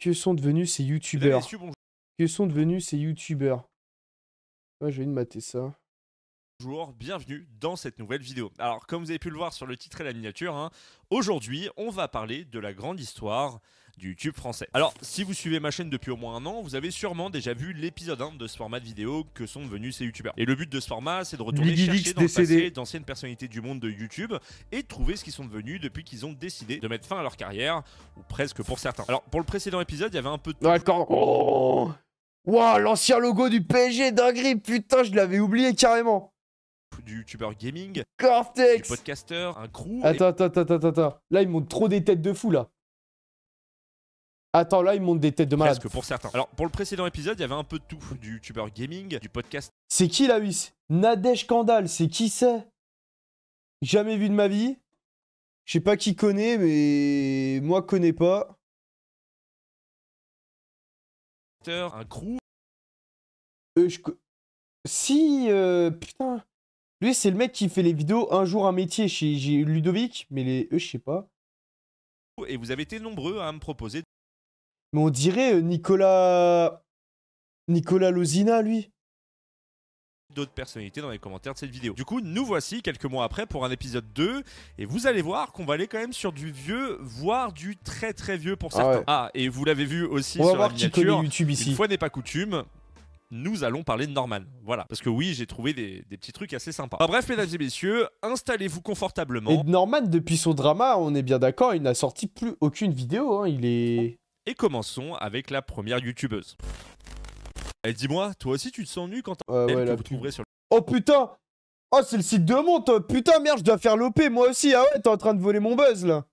Que sont devenus ces youtubeurs? Que sont devenus ces youtubeurs? Ouais, je vais mater ça. Bonjour, bienvenue dans cette nouvelle vidéo. Alors, comme vous avez pu le voir sur le titre et la miniature, hein, aujourd'hui, on va parler de la grande histoire du YouTube français. Alors, si vous suivez ma chaîne depuis au moins un an, vous avez sûrement déjà vu l'épisode 1 de ce format de vidéo que sont devenus ces youtubeurs. Et le but de ce format, c'est de retourner chercher dans le passé d'anciennes personnalités du monde de YouTube et de trouver ce qu'ils sont devenus depuis qu'ils ont décidé de mettre fin à leur carrière, ou presque pour certains. Alors, pour le précédent épisode, il y avait un peu de... D'accord. Oh wow, l'ancien logo du PSG, dinguerie, putain, je l'avais oublié carrément. Du youtubeur gaming, Cortex, du podcaster, un crew... Attends. Là, ils montent trop des têtes de fou, là. Attends, là, ils montent des têtes de malade. Presque pour certains. Alors, pour le précédent épisode, il y avait un peu de tout. Du youtubeur gaming, du podcast... C'est qui, là, oui? Nadège Kandal, c'est qui c'est? Jamais vu de ma vie. Je sais pas qui connaît, mais... moi, connais pas. Un crew... Si, putain... Lui, c'est le mec qui fait les vidéos Un jour un métier chez Ludovic, mais les... je sais pas. Et vous avez été nombreux à me proposer... Mais on dirait Nicolas Lozina, lui. D'autres personnalités dans les commentaires de cette vidéo. Du coup, nous voici quelques mois après pour un épisode 2. Et vous allez voir qu'on va aller quand même sur du vieux, voire du très très vieux pour certains. Ouais. Ah, et vous l'avez vu aussi on va sur voir la qui connaît miniature. YouTube ici. Une fois n'est pas coutume, nous allons parler de Norman. Voilà. Parce que oui, j'ai trouvé des petits trucs assez sympas. Enfin, bref, mesdames et messieurs, installez-vous confortablement. Et Norman, depuis son drama, on est bien d'accord, il n'a sorti plus aucune vidéo. Hein. Il est... Et commençons avec la première youtubeuse. Et dis-moi, toi aussi tu te sens nu quand que vous trouverez sur le... Oh putain! Oh, c'est le site de Monte! Putain, merde, je dois faire l'OP, moi aussi. Ah ouais, t'es en train de voler mon buzz, là.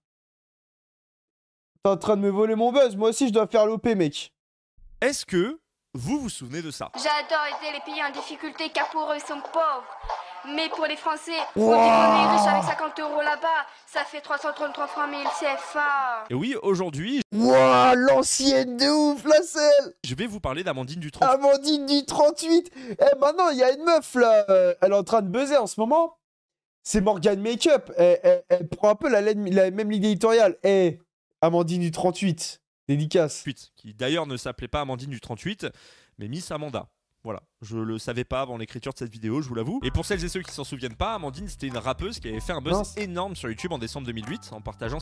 T'es en train de me voler mon buzz, moi aussi, je dois faire l'OP, mec. Est-ce que vous vous souvenez de ça? J'adore aider les pays en difficulté car pour eux ils sont pauvres. Mais pour les Français, on dit qu'on est riche avec 50 € là-bas. Ça fait 333 francs 1000 CFA. Et oui, aujourd'hui... Wouah, l'ancienne de ouf, la selle! Je vais vous parler d'Amandine du 38. Amandine du 38! Eh, maintenant, il y a une meuf, là. Elle est en train de buzzer en ce moment. C'est Morgan Makeup. Elle prend un peu la même ligne éditoriale. Eh, Amandine du 38. Dédicace. Qui d'ailleurs ne s'appelait pas Amandine du 38, mais Miss Amanda. Voilà, je le savais pas avant l'écriture de cette vidéo, je vous l'avoue. Et pour celles et ceux qui s'en souviennent pas, Amandine c'était une rappeuse qui avait fait un buzz énorme sur YouTube en décembre 2008 en partageant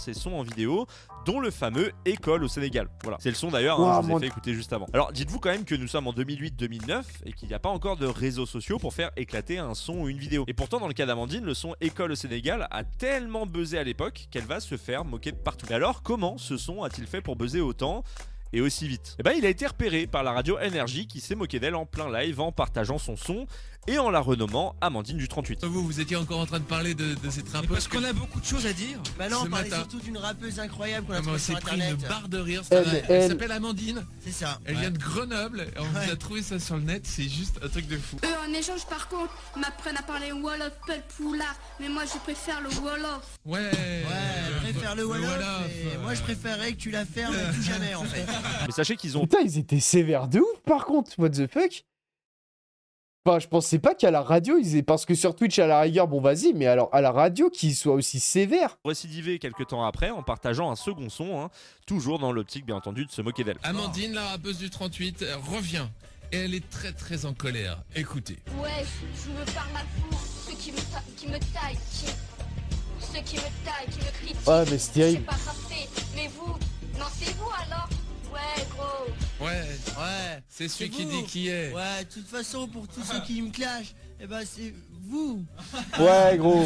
ses sons en vidéo, dont le fameux École au Sénégal. Voilà, c'est le son d'ailleurs, hein, je vous ai fait écouter juste avant. Alors dites-vous quand même que nous sommes en 2008-2009 et qu'il n'y a pas encore de réseaux sociaux pour faire éclater un son ou une vidéo. Et pourtant dans le cas d'Amandine, le son École au Sénégal a tellement buzzé à l'époque qu'elle va se faire moquer de partout. Et alors comment ce son a-t-il fait pour buzzer autant et aussi vite? Eh ben, il a été repéré par la radio Énergie qui s'est moqué d'elle en plein live en partageant son son et en la renommant Amandine du 38. Vous étiez encore en train de parler de cette rappeuse. Parce qu'on a beaucoup de choses à dire. Bah non, on parlait surtout d'une rappeuse incroyable qu'on a trouvée sur internet. internet. Une barre de rire. Elle s'appelle Amandine. C'est ça. Elle vient de Grenoble. On vous a trouvé ça sur le net. C'est juste un truc de fou. Eux en échange par contre m'apprennent à parler Wolof Pelpoula. Mais moi je préfère le Wolof. Ouais, je préfère le Wolof. Et moi je préférerais que tu la fermes tout jamais en fait. Mais sachez qu'ils ont... Putain, ils étaient sévères de ouf par contre. What the fuck? Enfin, je pensais pas qu'à la radio, ils aient... parce que sur Twitch, à la rigueur, bon vas-y, mais alors à la radio, qu'ils soient aussi sévères. Récidivé quelques temps après en partageant un second son, hein, toujours dans l'optique bien entendu de se moquer d'elle. Amandine, la rappeuse du 38, revient. Et elle est très très en colère. Écoutez. Ouais, je me parle mal fou. Ceux qui me taillent, ceux qui me taillent, qui me critiquent. Ouais, mais c'est terrible. Je sais pas rapper, mais vous, non c'est vous alors. Ouais, gros. Ouais, c'est celui qui dit qui est. Ouais, de toute façon, pour tous ceux qui me clashent, eh ben c'est vous. Ouais, gros.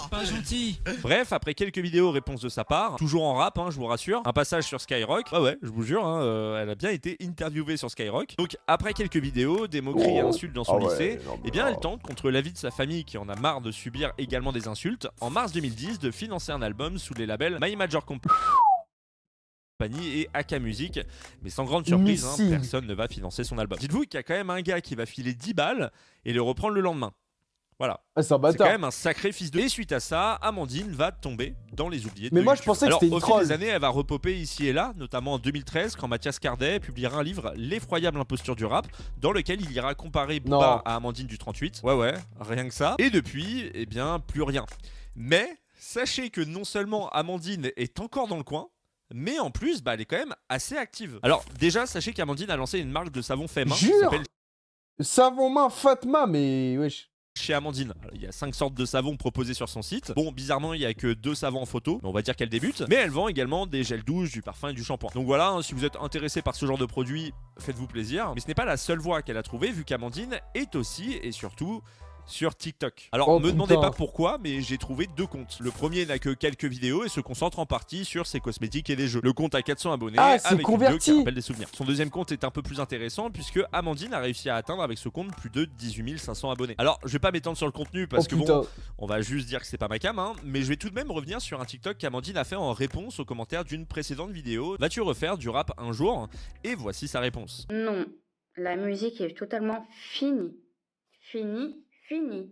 Pas gentil. Bref, après quelques vidéos réponses de sa part, toujours en rap, hein, je vous rassure, un passage sur Skyrock. Ouais, je vous jure, hein, elle a bien été interviewée sur Skyrock. Donc après quelques vidéos, des moqueries et insultes dans son lycée, eh bien elle tente, contre l'avis de sa famille qui en a marre de subir également des insultes, en mars 2010 de financer un album sous les labels My Major Company et AK Music, mais sans grande surprise, hein, personne ne va financer son album. Dites-vous qu'il y a quand même un gars qui va filer 10 balles et le reprendre le lendemain. Voilà. Ah, c'est quand même un sacré fils de... Et suite à ça, Amandine va tomber dans les oubliés de Mais moi YouTube. je pensais que c'était une troll. Au fil des années, elle va repopper ici et là, notamment en 2013 quand Mathias Cardet publiera un livre, L'effroyable imposture du rap, dans lequel il ira comparer Booba à Amandine du 38. Ouais, rien que ça. Et depuis, eh bien, plus rien. Mais sachez que non seulement Amandine est encore dans le coin, mais en plus, elle est quand même assez active. Alors déjà, sachez qu'Amandine a lancé une marque de savon fait main qui Jure s'appelle Savon main Fatma, mais wesh. chez Amandine. Alors, il y a 5 sortes de savons proposés sur son site. Bon, bizarrement, il n'y a que 2 savons en photo, mais on va dire qu'elle débute. Mais elle vend également des gels douche, du parfum et du shampoing. Donc voilà, hein, si vous êtes intéressé par ce genre de produit, faites-vous plaisir. Mais ce n'est pas la seule voie qu'elle a trouvée, vu qu'Amandine est aussi et surtout sur TikTok. Alors me demandez pas pourquoi, mais j'ai trouvé 2 comptes. Le premier n'a que quelques vidéos et se concentre en partie sur ses cosmétiques et des jeux. Le compte a 400 abonnés avec une vidéo qui rappelle des souvenirs. Son deuxième compte est un peu plus intéressant puisque Amandine a réussi à atteindre avec ce compte plus de 18 500 abonnés. Alors je vais pas m'étendre sur le contenu parce que bon, on va juste dire que c'est pas ma cam, hein, mais je vais tout de même revenir sur un TikTok qu'Amandine a fait en réponse aux commentaires d'une précédente vidéo. Vas-tu refaire du rap un jour? Et voici sa réponse. Non, la musique est totalement finie. Fini.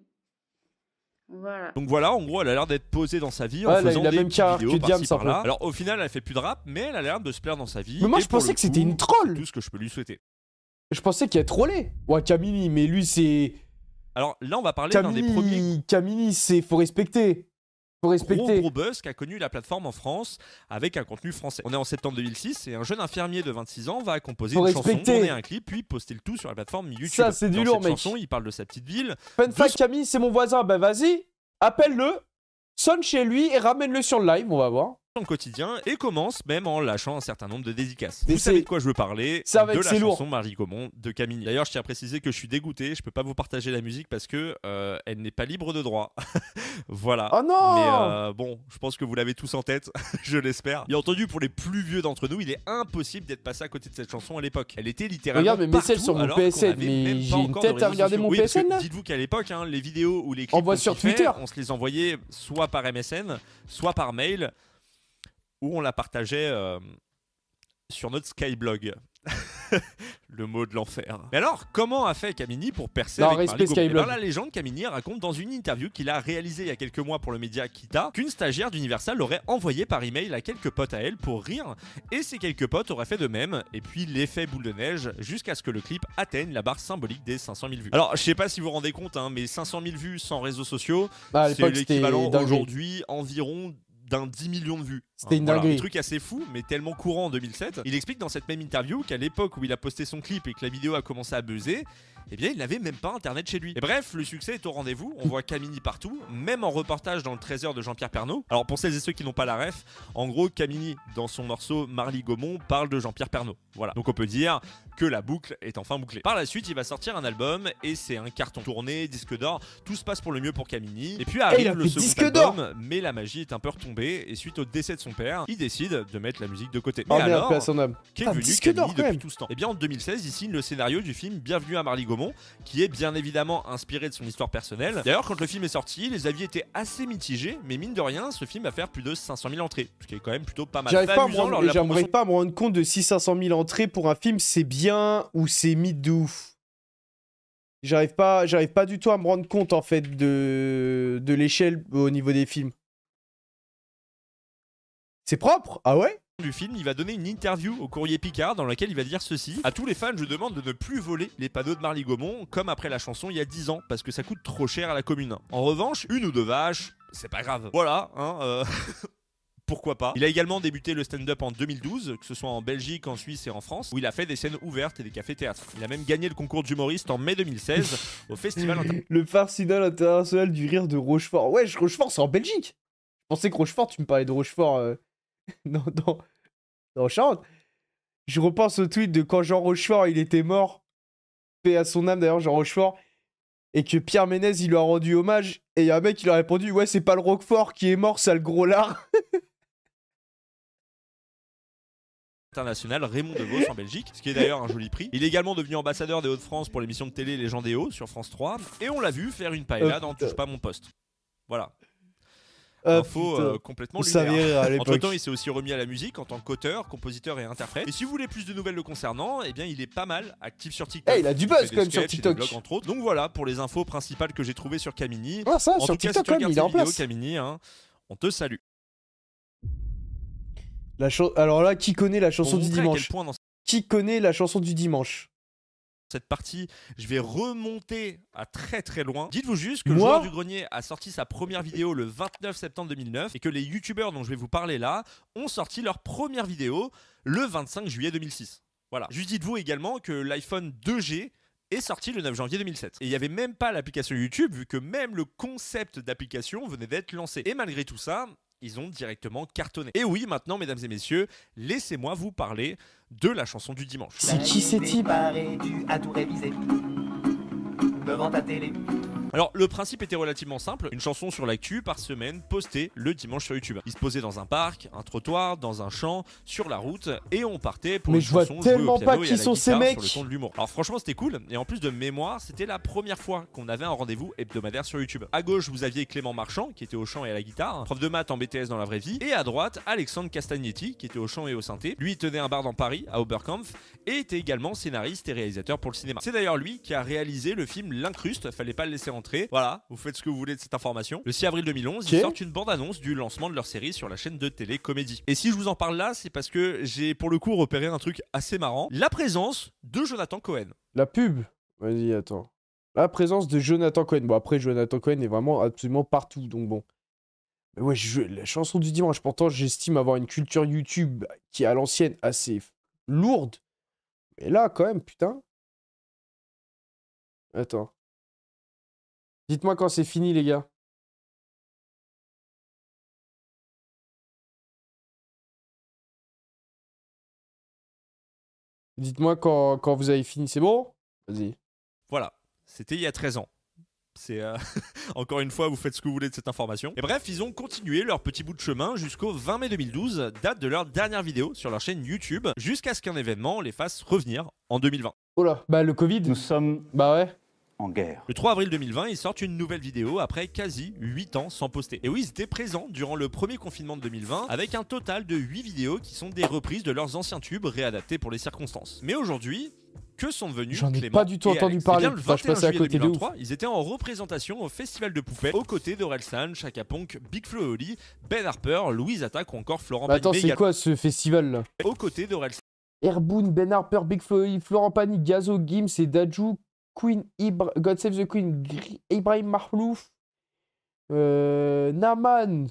Voilà. Donc voilà, en gros, elle a l'air d'être posée dans sa vie en faisant des petites vidéos par-ci par-là. Alors au final, elle fait plus de rap, mais elle a l'air de se plaire dans sa vie. Mais moi, je pensais que c'était une troll. Tout ce que je peux lui souhaiter. Je pensais qu'elle trollait. Ouais, Camini, mais lui, c'est... Alors là, on va parler d'un des premiers... Camini, c'est... Faut respecter. Gros buzz qu'a connu la plateforme en France avec un contenu français. On est en septembre 2006 et un jeune infirmier de 26 ans va composer une chanson, tourner un clip, puis poster le tout sur la plateforme YouTube. Ça, c'est du lourd, mec. Dans cette chanson, il parle de sa petite ville. Fun fact, Camille, c'est mon voisin. Ben vas-y, appelle-le, sonne chez lui et ramène-le sur le live, on va voir. Son quotidien et commence même en lâchant un certain nombre de dédicaces. Vous savez de quoi je veux parler, de la chanson Marie Gaumont de Camini. D'ailleurs, je tiens à préciser que je suis dégoûté, je peux pas vous partager la musique parce que elle n'est pas libre de droit. Voilà. Oh non. Mais bon, je pense que vous l'avez tous en tête, je l'espère. Bien entendu, pour les plus vieux d'entre nous, il est impossible d'être passé à côté de cette chanson à l'époque. Elle était littéralement regarde mes messages sur mon PSN, mais j'ai une tête à regarder mon PSN là. Dites-vous qu'à l'époque, hein, les vidéos ou les clips on sur Twitter, on se les envoyait soit par MSN, soit par mail, où on la partageait sur notre Skyblog. Le mot de l'enfer. Mais alors, comment a fait Camini pour percer avec Marie Gaumont? La légende Camini raconte dans une interview qu'il a réalisée il y a quelques mois pour le média Kita qu'une stagiaire d'Universal l'aurait envoyé par email à quelques potes à elle pour rire, et ces quelques potes auraient fait de même, et puis l'effet boule de neige jusqu'à ce que le clip atteigne la barre symbolique des 500 000 vues. Alors, je sais pas si vous vous rendez compte, hein, mais 500 000 vues sans réseaux sociaux, c'est l'équivalent aujourd'hui environ d'un 10 millions de vues. C'était une dinguerie. Un truc assez fou, mais tellement courant en 2007. Il explique dans cette même interview qu'à l'époque où il a posté son clip et que la vidéo a commencé à buzzer, eh bien il n'avait même pas internet chez lui. Et bref, le succès est au rendez-vous, on voit Camini partout, même en reportage dans le 13h de Jean-Pierre Pernaut. Alors pour celles et ceux qui n'ont pas la ref, en gros Camini, dans son morceau Marie Gaumont, parle de Jean-Pierre Pernaut. Voilà, donc on peut dire que la boucle est enfin bouclée. Par la suite, il va sortir un album et c'est un carton tourné, disque d'or, tout se passe pour le mieux pour Camini. Et puis arrive le second album, mais la magie est un peu retombée et suite au décès de son père, il décide de mettre la musique de côté. Mais alors, qu'est devenu Camini depuis tout ce temps? Et bien en 2016, il signe le scénario du film Bienvenue à Marly Gaumont, qui est bien évidemment inspiré de son histoire personnelle. D'ailleurs, quand le film est sorti, les avis étaient assez mitigés, mais mine de rien, ce film va faire plus de 500 000 entrées, ce qui est quand même plutôt pas mal. J'aimerais pas me rendre compte de si 500 000 entrées pour un film, c'est bien ou c'est mythe de ouf. J'arrive pas du tout à me rendre compte en fait de l'échelle au niveau des films. C'est propre? Ah ouais? Du film, il va donner une interview au Courrier Picard dans laquelle il va dire ceci: à tous les fans, je demande de ne plus voler les panneaux de Marly Gaumont comme après la chanson il y a 10 ans parce que ça coûte trop cher à la commune. En revanche, 1 ou 2 vaches, c'est pas grave. Voilà, hein, pourquoi pas. Il a également débuté le stand-up en 2012, que ce soit en Belgique, en Suisse et en France, où il a fait des scènes ouvertes et des cafés-théâtres. Il a même gagné le concours d'humoriste en mai 2016 au Festival international. Le Festival international du rire de Rochefort. Ouais, Rochefort, c'est en Belgique. Je pensais que Rochefort, tu me parlais de Rochefort dans Charente. Je repense au tweet de quand Jean Rochefort il était mort, paix à son âme d'ailleurs, Jean Rochefort, et que Pierre Ménez il lui a rendu hommage, et il y a un mec qui lui a répondu: ouais, c'est pas le Roquefort qui est mort, c'est le gros lard. International Raymond DeVos en Belgique, ce qui est d'ailleurs un joli prix. Il est également devenu ambassadeur des Hauts-de-France pour l'émission de télé Les gens des Hauts sur France 3, et on l'a vu faire une paella dans Touche pas mon poste. Voilà. Info complètement lunaire. Entre temps, il s'est aussi remis à la musique en tant qu'auteur, compositeur et interprète. Et si vous voulez plus de nouvelles le concernant, eh bien il est pas mal actif sur TikTok. Il a du buzz quand même sur TikTok. Blogs, entre autres. Donc voilà pour les infos principales que j'ai trouvées sur Camini. Ah, ça, en sur tout TikTok, cas, si tu regardes il est en vidéos, place. Camini, hein, on te salue. Alors là, qui connaît la chanson du dimanche? Qui connaît la chanson du dimanche? Cette partie, je vais remonter à très très loin. Dites-vous juste que le joueur du grenier a sorti sa première vidéo le 29 septembre 2009 et que les youtubeurs dont je vais vous parler là ont sorti leur première vidéo le 25 juillet 2006. Voilà. Juste dites-vous également que l'iPhone 2G est sorti le 9 janvier 2007. Et il n'y avait même pas l'application YouTube vu que même le concept d'application venait d'être lancé. Et malgré tout ça, ils ont directement cartonné. Et oui, maintenant, mesdames et messieurs, laissez-moi vous parler de la chanson du dimanche. C'est qui ces types? Tu as tout révisé devant ta télé. Alors, le principe était relativement simple. Une chanson sur l'actu par semaine postée le dimanche sur YouTube. Ils se posaient dans un parc, un trottoir, dans un champ, sur la route et on partait pour une chanson jouée au piano et à la guitare sur le ton de l'humour. Alors franchement, c'était cool. Et en plus de mémoire, c'était la première fois qu'on avait un rendez-vous hebdomadaire sur YouTube. À gauche, vous aviez Clément Marchand qui était au chant et à la guitare, prof de maths en BTS dans la vraie vie. Et à droite, Alexandre Castagnetti qui était au chant et au synthé. Lui, il tenait un bar dans Paris, à Oberkampf, et était également scénariste et réalisateur pour le cinéma. C'est d'ailleurs lui qui a réalisé le film L'Incruste. Fallait pas le laisser entrer. Voilà, vous faites ce que vous voulez de cette information. Le 6 avril 2011, ils sortent une bande-annonce du lancement de leur série sur la chaîne de télé Comédie. Et si je vous en parle là, c'est parce que j'ai pour le coup repéré un truc assez marrant. La présence de Jonathan Cohen. La pub? Vas-y, attends. La présence de Jonathan Cohen. Bon, après, Jonathan Cohen est vraiment absolument partout, donc bon. Mais ouais, la chanson du dimanche, pourtant, j'estime avoir une culture YouTube qui est à l'ancienne assez lourde. Mais là, quand même, putain. Attends. Dites-moi quand c'est fini, les gars. Dites-moi quand vous avez fini, c'est bon? Vas-y. Voilà, c'était il y a 13 ans. C'est encore une fois, vous faites ce que vous voulez de cette information. Et bref, ils ont continué leur petit bout de chemin jusqu'au 20 mai 2012, date de leur dernière vidéo sur leur chaîne YouTube, jusqu'à ce qu'un événement les fasse revenir en 2020. Oh là, bah le Covid. Nous sommes bah ouais. En guerre. Le 3 avril 2020, ils sortent une nouvelle vidéo après quasi 8 ans sans poster. Et oui, ils étaient présents durant le premier confinement de 2020 avec un total de 8 vidéos qui sont des reprises de leurs anciens tubes réadaptés pour les circonstances. Mais aujourd'hui, que sont devenus J'en ai Clément pas du tout et entendu Alex? parler. Eh bien, le 21 à côté juillet 2023, ils étaient en représentation au Festival de Poupées aux côtés d'Orelsan, Chaka Ponk, Big Flo et Oli, Ben Harper, Louise Attaque ou encore Florent Pagny. Attends, c'est quoi ce festival là? Aux côtés d'Orelsan. Airboon, Ben Harper, Big Flo et Oli, Florent Pagny, Gazo, Gims et Dajou, Queen, God Save the Queen, Ibrahim Mahlouf, Naman.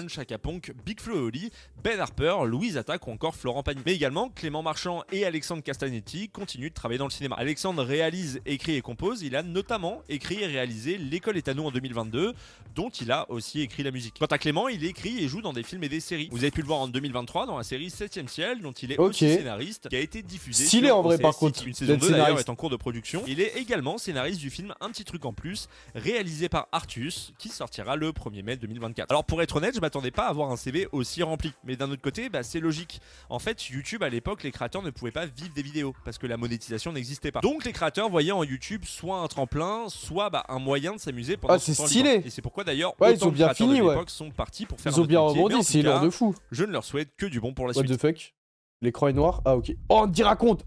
Chaka Ponk, Big Flo et Oli, Ben Harper, Louise Attaque ou encore Florent Pagny. Mais également, Clément Marchand et Alexandre Castagnetti continuent de travailler dans le cinéma. Alexandre réalise, écrit et compose. Il a notamment écrit et réalisé L'école est à nous en 2022, dont il a aussi écrit la musique. Quant à Clément, il écrit et joue dans des films et des séries. Vous avez pu le voir en 2023 dans la série 7ème ciel, dont il est aussi scénariste, qui a été diffusée stylé en vrai par contre. Une saison 2 d'ailleurs est en cours de production. Il est également scénariste du film Un petit truc en plus, réalisé par Artus, qui sortira le 1er mai 2024. Alors pour être honnête, je m'attendais pas à avoir un CV aussi rempli. Mais d'un autre côté, bah, c'est logique. En fait, YouTube à l'époque, les créateurs ne pouvaient pas vivre des vidéos parce que la monétisation n'existait pas. Donc les créateurs voyaient en YouTube soit un tremplin, soit un moyen de s'amuser pendant ce temps stylé. libre. Et c'est pourquoi d'ailleurs ils ont bien fini, de l'époque sont partis pour faire ils ont bien rebondi, c'est l'heure de fou. Je ne leur souhaite que du bon pour la What suite. the fuck? L'écran est noir? Ah ok. Oh, Andy raconte.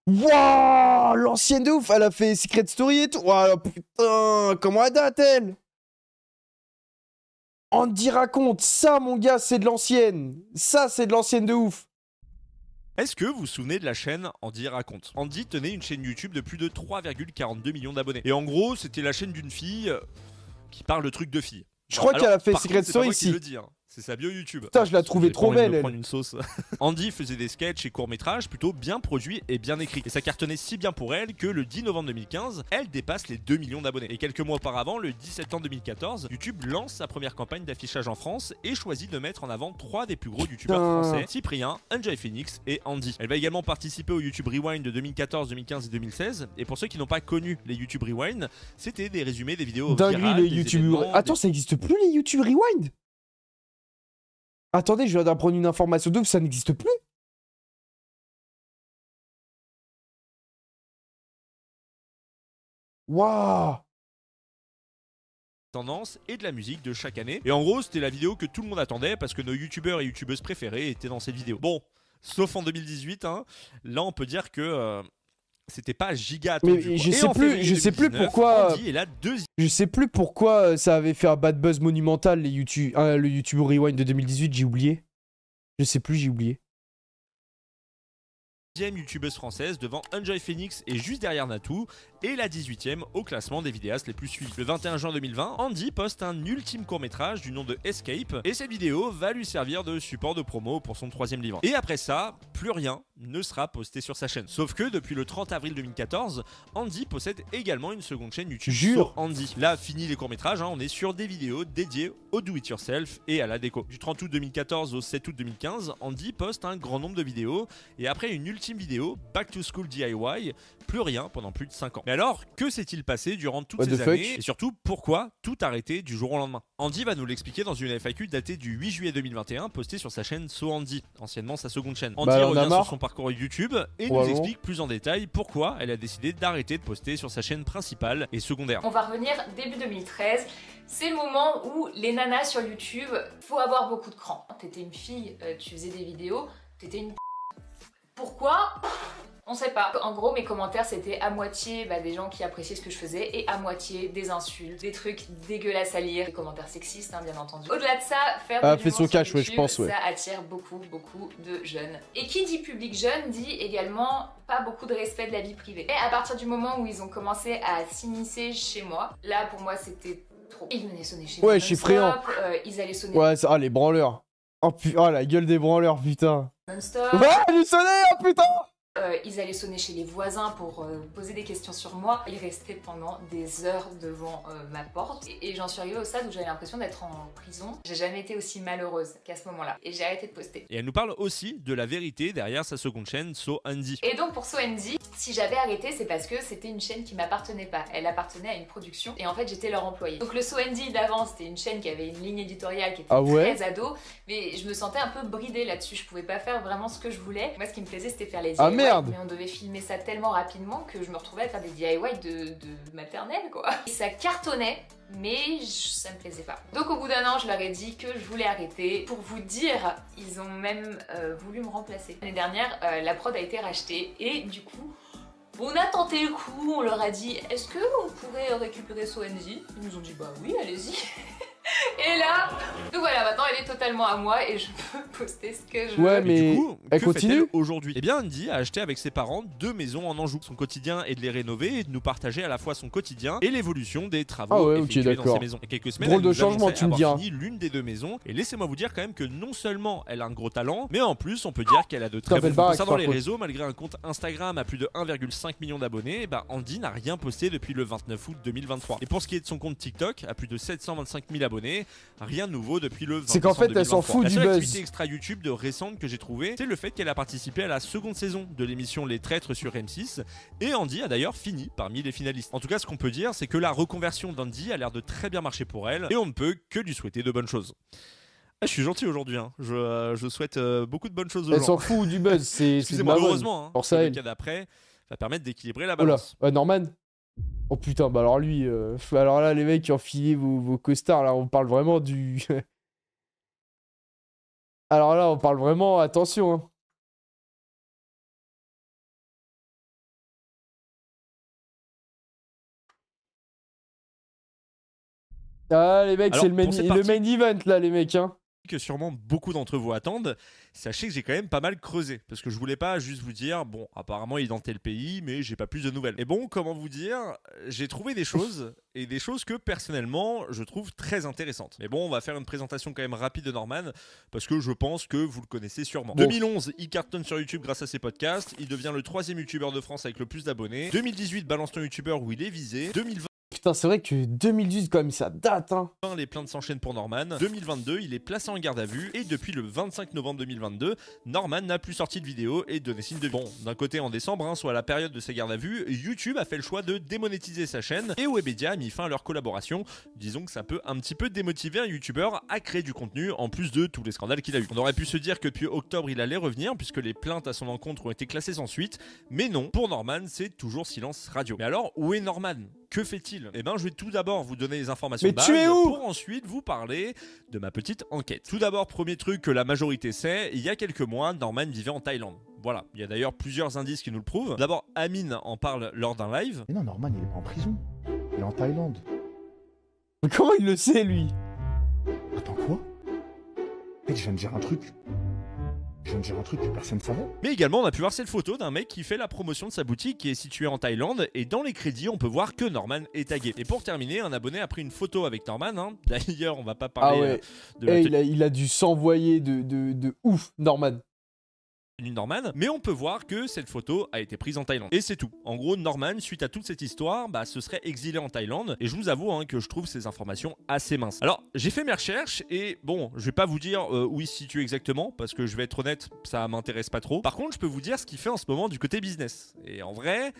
Wouah, l'ancienne de ouf, elle a fait Secret Story et tout. Wouah, putain, comment elle date-elle? Andy raconte, ça mon gars, c'est de l'ancienne. Ça, c'est de l'ancienne de ouf. Est-ce que vous vous souvenez de la chaîne Andy raconte? Andy tenait une chaîne YouTube de plus de 3,42 millions d'abonnés. Et en gros, c'était la chaîne d'une fille qui parle de trucs de filles. Je crois qu'elle a fait Secret Story ici. C'est sa bio YouTube. Putain, je la trouvais trop belle, elle. Une sauce. Andy faisait des sketchs et courts-métrages plutôt bien produits et bien écrits. Et ça cartonnait si bien pour elle que le 10 novembre 2015, elle dépasse les 2 millions d'abonnés. Et quelques mois auparavant, le 10 septembre 2014, YouTube lance sa première campagne d'affichage en France et choisit de mettre en avant 3 des plus gros youtubeurs français, Cyprien, Enjoy Phoenix et Andy. Elle va également participer au YouTube Rewind de 2014, 2015 et 2016. Et pour ceux qui n'ont pas connu les YouTube Rewind, c'était des résumés des vidéos virales, les YouTube. Attends, ça n'existe plus les YouTube Rewind? Attendez, je viens d'apprendre une information de ouf, ça n'existe plus. Waouh. Tendance et de la musique de chaque année. Et en gros, c'était la vidéo que tout le monde attendait parce que nos youtubeurs et youtubeuses préférés étaient dans cette vidéo. Bon, sauf en 2018, hein, là on peut dire que c'était pas giga attendu. Mais je sais plus pourquoi. Andy est la je sais plus pourquoi ça avait fait un bad buzz monumental le YouTube Rewind de 2018, j'ai oublié. Je sais plus, j'ai oublié. 10e youtubeuse française devant Enjoy Phoenix et juste derrière Natou, et la 18e au classement des vidéastes les plus suivis. Le 21 juin 2020, Andy poste un ultime court-métrage du nom de Escape, et cette vidéo va lui servir de support de promo pour son 3e livre. Et après ça, plus rien ne sera posté sur sa chaîne. Sauf que depuis le 30 avril 2014, Andy possède également une seconde chaîne YouTube sur Andy. Là, fini les courts-métrages, on est sur des vidéos dédiées au do-it-yourself et à la déco. Du 30 août 2014 au 7 août 2015, Andy poste un grand nombre de vidéos, et après une ultime vidéo, Back to School DIY, plus rien pendant plus de 5 ans. Mais alors, que s'est-il passé durant toutes ces années, et surtout, pourquoi tout arrêter du jour au lendemain? Andy va nous l'expliquer dans une FAQ datée du 8 juillet 2021, postée sur sa chaîne So Andy, anciennement sa seconde chaîne. Andy revient sur son parcours YouTube et nous explique plus en détail pourquoi elle a décidé d'arrêter de poster sur sa chaîne principale et secondaire. On va revenir début 2013. C'est le moment où les nanas sur YouTube, faut avoir beaucoup de cran. T'étais une fille, tu faisais des vidéos, t'étais une... Pourquoi ? On sait pas. En gros, mes commentaires, c'était à moitié des gens qui appréciaient ce que je faisais et à moitié des insultes, des trucs dégueulasses à lire, des commentaires sexistes, hein, bien entendu. Au-delà de ça, faire de l'humour sur YouTube, je pense, ça attire beaucoup de jeunes. Et qui dit public jeune dit également pas beaucoup de respect de la vie privée. Et à partir du moment où ils ont commencé à s'immiscer chez moi, là, pour moi, c'était trop. Ils venaient sonner chez moi. Ouais, je suis friand. Ils allaient sonner. Ouais, ça, les branleurs. Oh, la gueule des branleurs, putain. Non-stop. Ouais, lui sonner, oh putain. Ils allaient sonner chez les voisins pour poser des questions sur moi. Ils restaient pendant des heures devant ma porte. Et j'en suis arrivée au stade où j'avais l'impression d'être en prison. J'ai jamais été aussi malheureuse qu'à ce moment-là. Et j'ai arrêté de poster. Et elle nous parle aussi de la vérité derrière sa seconde chaîne, So Andy. Et donc pour So Andy, si j'avais arrêté, c'est parce que c'était une chaîne qui m'appartenait pas. Elle appartenait à une production. Et en fait, j'étais leur employée. Donc le So Andy d'avant, c'était une chaîne qui avait une ligne éditoriale qui était très ado. Mais je me sentais un peu bridée là-dessus. Je pouvais pas faire vraiment ce que je voulais. Moi, ce qui me plaisait, c'était faire les DIY. Mais on devait filmer ça tellement rapidement que je me retrouvais à faire des DIY de maternelle, quoi. Et ça cartonnait, mais ça me plaisait pas. Donc au bout d'un an, je leur ai dit que je voulais arrêter. Pour vous dire, ils ont même voulu me remplacer. L'année dernière, la prod a été rachetée et du coup, on a tenté le coup, on leur a dit « Est-ce que on pourrait récupérer So Andy ?» Ils nous ont dit « Bah oui, allez-y !» Et là, donc voilà, maintenant elle est totalement à moi et je peux poster ce que je veux. Ouais, mais du coup, elle continue aujourd'hui. Eh bien, Andy a acheté avec ses parents 2 maisons en Anjou. Son quotidien est de les rénover et de nous partager à la fois son quotidien et l'évolution des travaux effectués dans ces maisons. Et quelques semaines, drôle de changement, tu me diras. Fini l'une des 2 maisons. Et laissez-moi vous dire quand même que non seulement elle a un gros talent, mais en plus on peut dire qu'elle a de très bons goûts. Concernant les réseaux, malgré un compte Instagram à plus de 1,5 million d'abonnés, Andy n'a rien posté depuis le 29 août 2023. Et pour ce qui est de son compte TikTok, à plus de 725 000 abonnés, rien de nouveau depuis le 20 C'est qu'en fait, elle s'en fout du buzz. La seule activité extra YouTube de récente que j'ai trouvée, c'est le fait qu'elle a participé à la seconde saison de l'émission Les Traîtres sur M6. Et Andy a d'ailleurs fini parmi les finalistes. En tout cas, ce qu'on peut dire, c'est que la reconversion d'Andy a l'air de très bien marcher pour elle. Et on ne peut que lui souhaiter de bonnes choses. Je suis gentil aujourd'hui, hein. Je souhaite beaucoup de bonnes choses aux gens. Elle s'en fout du buzz, c'est heureusement, hein, pour ça, le cas d'après va permettre d'équilibrer la balance. Norman. Oh putain, alors lui, alors là, les mecs qui ont filé vos costards, là, on parle vraiment du... Alors là, on parle vraiment, attention, hein. Ah, les mecs, c'est le main event, là, les mecs, hein. Que sûrement beaucoup d'entre vous attendent, sachez que j'ai quand même pas mal creusé parce que je voulais pas juste vous dire bon apparemment il est dans tel pays mais j'ai pas plus de nouvelles. Et bon, comment vous dire, j'ai trouvé des choses et des choses que personnellement je trouve très intéressantes. Mais bon, on va faire une présentation quand même rapide de Norman parce que je pense que vous le connaissez sûrement. 2011, il cartonne sur YouTube grâce à ses podcasts, il devient le 3e youtubeur de France avec le plus d'abonnés. 2018, balance ton youtubeur où il est visé. 2020, putain, c'est vrai que 2018, quand même, ça date, hein. Les plaintes s'enchaînent pour Norman. 2022, il est placé en garde à vue. Et depuis le 25 novembre 2022, Norman n'a plus sorti de vidéo et donné signe de vie. Bon, d'un côté, en décembre, soit à la période de sa garde à vue, YouTube a fait le choix de démonétiser sa chaîne. Et Webedia a mis fin à leur collaboration. Disons que ça peut un petit peu démotiver un youtubeur à créer du contenu, en plus de tous les scandales qu'il a eu. On aurait pu se dire que depuis octobre, il allait revenir, puisque les plaintes à son encontre ont été classées sans suite. Mais non, pour Norman, c'est toujours silence radio. Mais alors, où est Norman ? Que fait-il? Eh ben, je vais tout d'abord vous donner les informations de base pour ensuite vous parler de ma petite enquête. Tout d'abord, premier truc que la majorité sait, il y a quelques mois, Norman vivait en Thaïlande. Voilà, il y a d'ailleurs plusieurs indices qui nous le prouvent. D'abord, Amine en parle lors d'un live. Mais non, Norman, il est pas en prison. Il est en Thaïlande. Mais comment il le sait, lui? Attends, quoi? En fait, je viens de dire un truc. Je viens de dire un truc que personne ne savait. Mais également, on a pu voir cette photo d'un mec qui fait la promotion de sa boutique qui est située en Thaïlande. Et dans les crédits, on peut voir que Norman est tagué. Et pour terminer, un abonné a pris une photo avec Norman. Hein. D'ailleurs, on va pas parler de la il a dû s'envoyer de ouf, Norman. Norman, mais on peut voir que cette photo a été prise en Thaïlande. Et c'est tout. En gros, Norman, suite à toute cette histoire, se serait exilé en Thaïlande. Et je vous avoue que je trouve ces informations assez minces. Alors, j'ai fait mes recherches et bon, je vais pas vous dire où il se situe exactement, parce que je vais être honnête, ça m'intéresse pas trop. Par contre, je peux vous dire ce qu'il fait en ce moment du côté business. Et en vrai,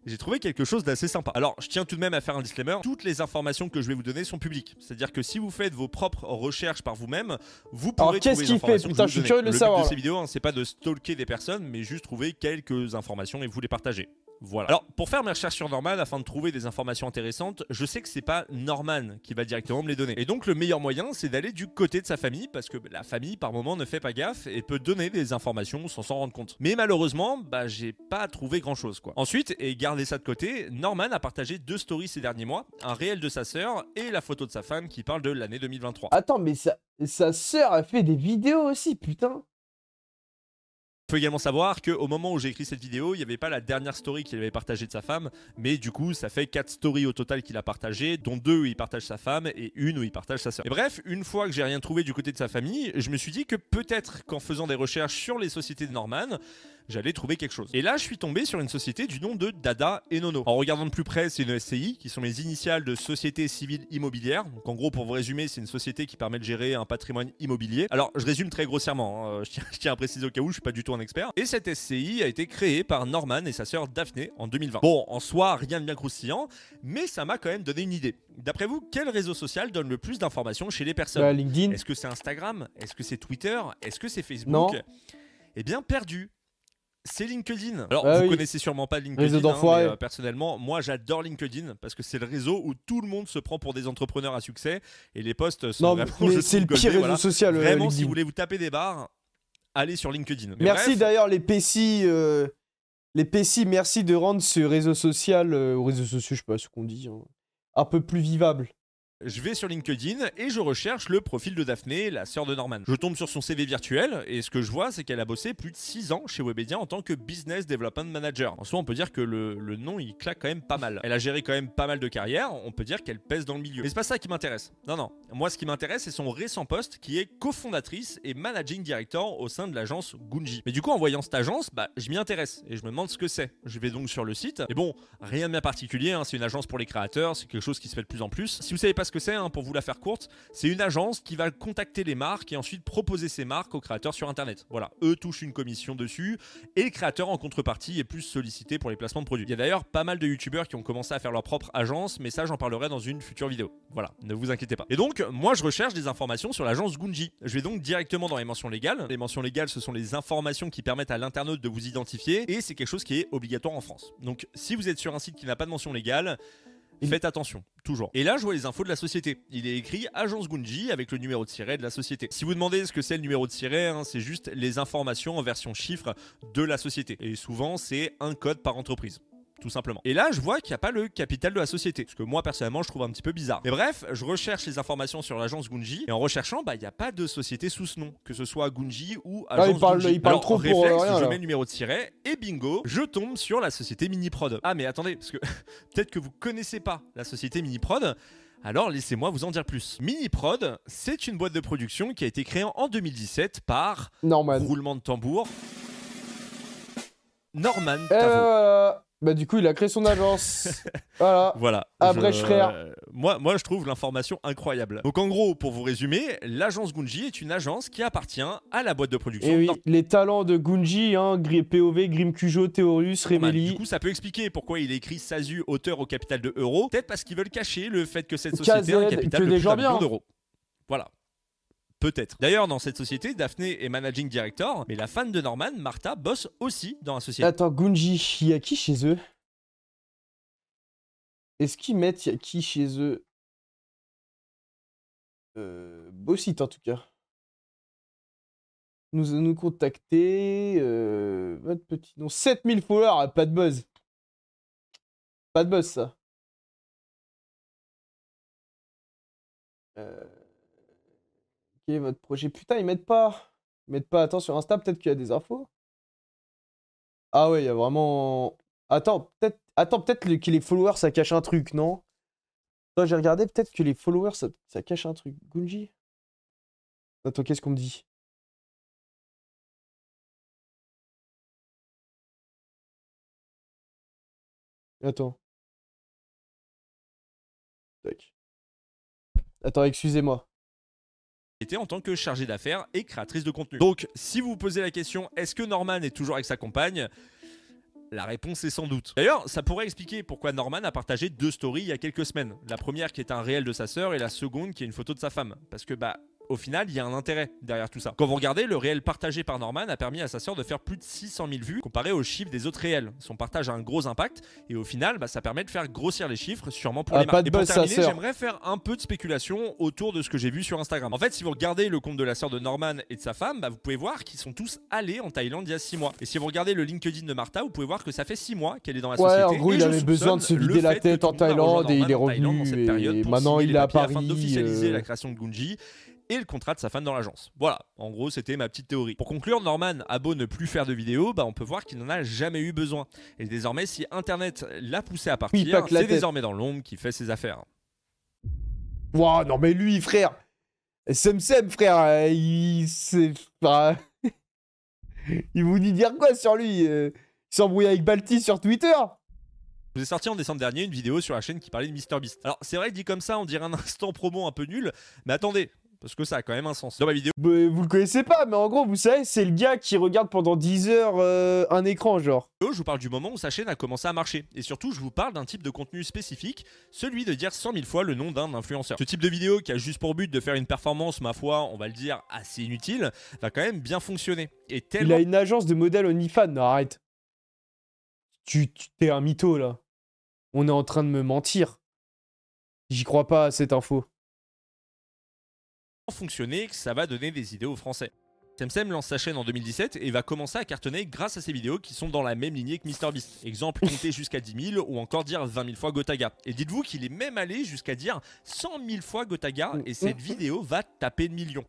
j'ai trouvé quelque chose d'assez sympa. Alors, je tiens tout de même à faire un disclaimer. Toutes les informations que je vais vous donner sont publiques. C'est-à-dire que si vous faites vos propres recherches par vous-même, vous pourrez trouver les informations. Putain, je suis curieux de le savoir. Le but de ces vidéos, c'est pas de stalker des personnes, mais juste trouver quelques informations et vous les partager. Voilà. Alors, pour faire mes recherches sur Norman, afin de trouver des informations intéressantes, je sais que c'est pas Norman qui va directement me les donner. Et donc, le meilleur moyen, c'est d'aller du côté de sa famille, parce que la famille, par moment, ne fait pas gaffe et peut donner des informations sans s'en rendre compte. Mais malheureusement, j'ai pas trouvé grand-chose, quoi. Ensuite, et gardez ça de côté, Norman a partagé 2 stories ces derniers mois, un réel de sa sœur et la photo de sa femme qui parle de l'année 2023. Attends, mais sa sœur a fait des vidéos aussi, putain. Il faut également savoir qu'au moment où j'ai écrit cette vidéo, il n'y avait pas la dernière story qu'il avait partagée de sa femme, mais du coup, ça fait 4 stories au total qu'il a partagées, dont 2 où il partage sa femme et 1 où il partage sa sœur. Et bref, une fois que j'ai rien trouvé du côté de sa famille, je me suis dit que peut-être qu'en faisant des recherches sur les sociétés de Norman, j'allais trouver quelque chose. Et là, je suis tombé sur une société du nom de Dada et Nono. En regardant de plus près, c'est une SCI, qui sont les initiales de Société Civile Immobilière. Donc en gros, pour vous résumer, c'est une société qui permet de gérer un patrimoine immobilier. Alors, je résume très grossièrement, je tiens à préciser au cas où, je suis pas du tout un expert. Et cette SCI a été créée par Norman et sa sœur Daphné en 2020. Bon, en soi, rien de bien croustillant, mais ça m'a quand même donné une idée. D'après vous, quel réseau social donne le plus d'informations chez les personnes? LinkedIn. Est-ce que c'est Instagram? Est-ce que c'est Twitter? Est-ce que c'est Facebook? Non. Eh bien, perdu. C'est LinkedIn. Alors, vous connaissez sûrement pas LinkedIn, mais personnellement, moi j'adore LinkedIn parce que c'est le réseau où tout le monde se prend pour des entrepreneurs à succès et les posts sont vraiment... c'est le pire réseau social. Vraiment, si vous voulez vous taper des barres, allez sur LinkedIn. Mais merci d'ailleurs les PCI, merci de rendre ce réseau social, réseaux sociaux, je sais pas ce qu'on dit, un peu plus vivable. Je vais sur LinkedIn et je recherche le profil de Daphné, la sœur de Norman. Je tombe sur son CV virtuel et ce que je vois, c'est qu'elle a bossé plus de 6 ans chez Webedia en tant que Business Development Manager. En soi, on peut dire que le nom, il claque quand même pas mal. Elle a géré quand même pas mal de carrières, on peut dire qu'elle pèse dans le milieu. Mais c'est pas ça qui m'intéresse. Non. Moi, ce qui m'intéresse, c'est son récent poste qui est cofondatrice et Managing Director au sein de l'agence Gunji. Mais du coup, en voyant cette agence, je m'y intéresse et je me demande ce que c'est. Je vais donc sur le site. Et bon, rien de bien particulier, c'est une agence pour les créateurs, c'est quelque chose qui se fait de plus en plus. Si vous savez pas ce que c'est, pour vous la faire courte, c'est une agence qui va contacter les marques et ensuite proposer ces marques aux créateurs sur internet. Voilà, eux touchent une commission dessus et le créateur en contrepartie est plus sollicité pour les placements de produits. Il y a d'ailleurs pas mal de youtubeurs qui ont commencé à faire leur propre agence, mais ça j'en parlerai dans une future vidéo. Voilà, ne vous inquiétez pas. Et donc, moi je recherche des informations sur l'agence Gunji. Je vais donc directement dans les mentions légales. Les mentions légales, ce sont les informations qui permettent à l'internaute de vous identifier et c'est quelque chose qui est obligatoire en France. Donc, si vous êtes sur un site qui n'a pas de mention légale, faites attention, toujours. Et là, je vois les infos de la société. Il est écrit Agence Gunji avec le numéro de siret de la société. Si vous demandez ce que c'est le numéro de siret, c'est juste les informations en version chiffre de la société. Et souvent, c'est un code par entreprise. Tout simplement. Et là, je vois qu'il n'y a pas le capital de la société. Ce que moi, personnellement, je trouve un petit peu bizarre. Mais bref, je recherche les informations sur l'agence Gunji. Et en recherchant, il n'y a pas de société sous ce nom. Que ce soit Gunji ou agence Gunji. Il parle trop pour réflexe, rien. Je mets le numéro de siret et bingo, je tombe sur la société Miniprod. Ah, mais attendez, parce que peut-être que vous connaissez pas la société Miniprod. Alors laissez-moi vous en dire plus. Miniprod, c'est une boîte de production qui a été créée en 2017 par... Norman. Roulement de tambour. Norman Tavo. Du coup, il a créé son agence. Voilà. Abrèche frère. Moi, je trouve l'information incroyable. Donc, en gros, pour vous résumer, l'agence Gunji est une agence qui appartient à la boîte de production. Et oui, les talents de Gunji, POV, Grim Cujo, Théorus, Remeli. Du coup, ça peut expliquer pourquoi il est écrit Sazu, auteur au capital de euros. Peut-être parce qu'ils veulent cacher le fait que cette société a un capital de plus d'1 million d'euros. Voilà. Peut-être. D'ailleurs, dans cette société, Daphné est managing director, mais la fan de Norman, Martha, bosse aussi dans la société. Attends, Gunji, il y a qui chez eux? Est-ce qu'ils mettent il y a qui chez eux? Beau site en tout cas. Nous contacter. Votre petit nom. 7000 followers, pas de buzz. Pas de buzz ça. Ok, votre projet. Putain, ils mettent pas. mettent pas attention sur Insta, peut-être qu'il y a des infos. Ah ouais, il y a vraiment... Attends, peut-être que les followers, ça cache un truc, non? Attends, j'ai regardé, peut-être que les followers, ça cache un truc. Gunji? Attends, qu'est-ce qu'on me dit? Attends. Tac. Attends, excusez-moi. En tant que chargée d'affaires et créatrice de contenu. Donc, si vous vous posez la question, est-ce que Norman est toujours avec sa compagne? La réponse est sans doute. D'ailleurs, ça pourrait expliquer pourquoi Norman a partagé 2 stories il y a quelques semaines. La première qui est un réel de sa sœur et la seconde qui est une photo de sa femme. Parce que au final, il y a un intérêt derrière tout ça. Quand vous regardez, le réel partagé par Norman a permis à sa sœur de faire plus de 600 000 vues comparé aux chiffres des autres réels. Son partage a un gros impact et au final, ça permet de faire grossir les chiffres, sûrement pour les marques. Et pour terminer, j'aimerais faire un peu de spéculation autour de ce que j'ai vu sur Instagram. En fait, si vous regardez le compte de la sœur de Norman et de sa femme, vous pouvez voir qu'ils sont tous allés en Thaïlande il y a 6 mois. Et si vous regardez le LinkedIn de Martha, vous pouvez voir que ça fait 6 mois qu'elle est dans la société. Ouais, en gros, il avait besoin de se vider la tête en Thaïlande et il est revenu. Et maintenant, il est à Paris. Afin d'officialiser la création de Gunji et le contrat de sa femme dans l'agence. Voilà, en gros, c'était ma petite théorie. Pour conclure, Norman a beau ne plus faire de vidéos, on peut voir qu'il n'en a jamais eu besoin. Et désormais, si Internet l'a poussé à partir, c'est désormais dans l'ombre qu'il fait ses affaires. Wow, non mais lui, frère, Semsem, frère, il vous dit dire quoi sur lui? Il s'embrouille avec Balti sur Twitter. Je vous ai sorti en décembre dernier une vidéo sur la chaîne qui parlait de MrBeast. Alors, c'est vrai que dit comme ça, on dirait un instant promo un peu nul, mais attendez, parce que ça a quand même un sens. Dans ma vidéo... vous le connaissez pas, mais en gros, vous savez, c'est le gars qui regarde pendant 10 heures un écran, genre. Je vous parle du moment où sa chaîne a commencé à marcher. Et surtout, je vous parle d'un type de contenu spécifique, celui de dire 100 000 fois le nom d'un influenceur. Ce type de vidéo qui a juste pour but de faire une performance, ma foi, on va le dire, assez inutile, va quand même bien fonctionner. Et tellement... Il a une agence de modèles OnlyFans, non, arrête. T'es un mytho, là. On est en train de me mentir. J'y crois pas à cette info. Fonctionner que ça va donner des idées aux Français. Semsem lance sa chaîne en 2017 et va commencer à cartonner grâce à ses vidéos qui sont dans la même lignée que MrBeast. Exemple, compter jusqu'à 10 000 ou encore dire 20 000 fois Gotaga. Et dites-vous qu'il est même allé jusqu'à dire 100 000 fois Gotaga et cette vidéo va taper de millions.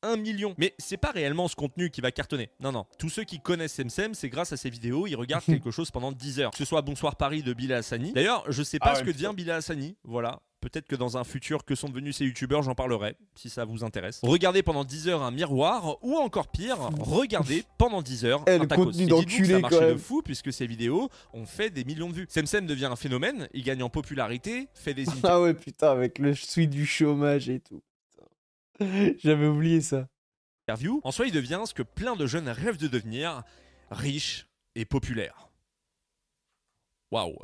1 million. Mais c'est pas réellement ce contenu qui va cartonner. Non, non. Tous ceux qui connaissent Semsem, c'est grâce à ses vidéos, ils regardent quelque chose pendant 10 heures. Que ce soit Bonsoir Paris de Bilal Hassani. D'ailleurs, je sais pas ce que devient Bilal Hassani. Voilà. Peut-être que dans un futur que sont devenus ces youtubeurs, j'en parlerai, si ça vous intéresse. Regardez pendant 10 heures un miroir, ou encore pire, regardez pendant 10 heures un tacos. Et dites-vous que ça a marché de fou, puisque ces vidéos ont fait des millions de vues. Semsem devient un phénomène, il gagne en popularité, fait des... Ah ouais, putain, avec le suite du chômage et tout. J'avais oublié ça. En soi, il devient ce que plein de jeunes rêvent de devenir, riche et populaire. Waouh.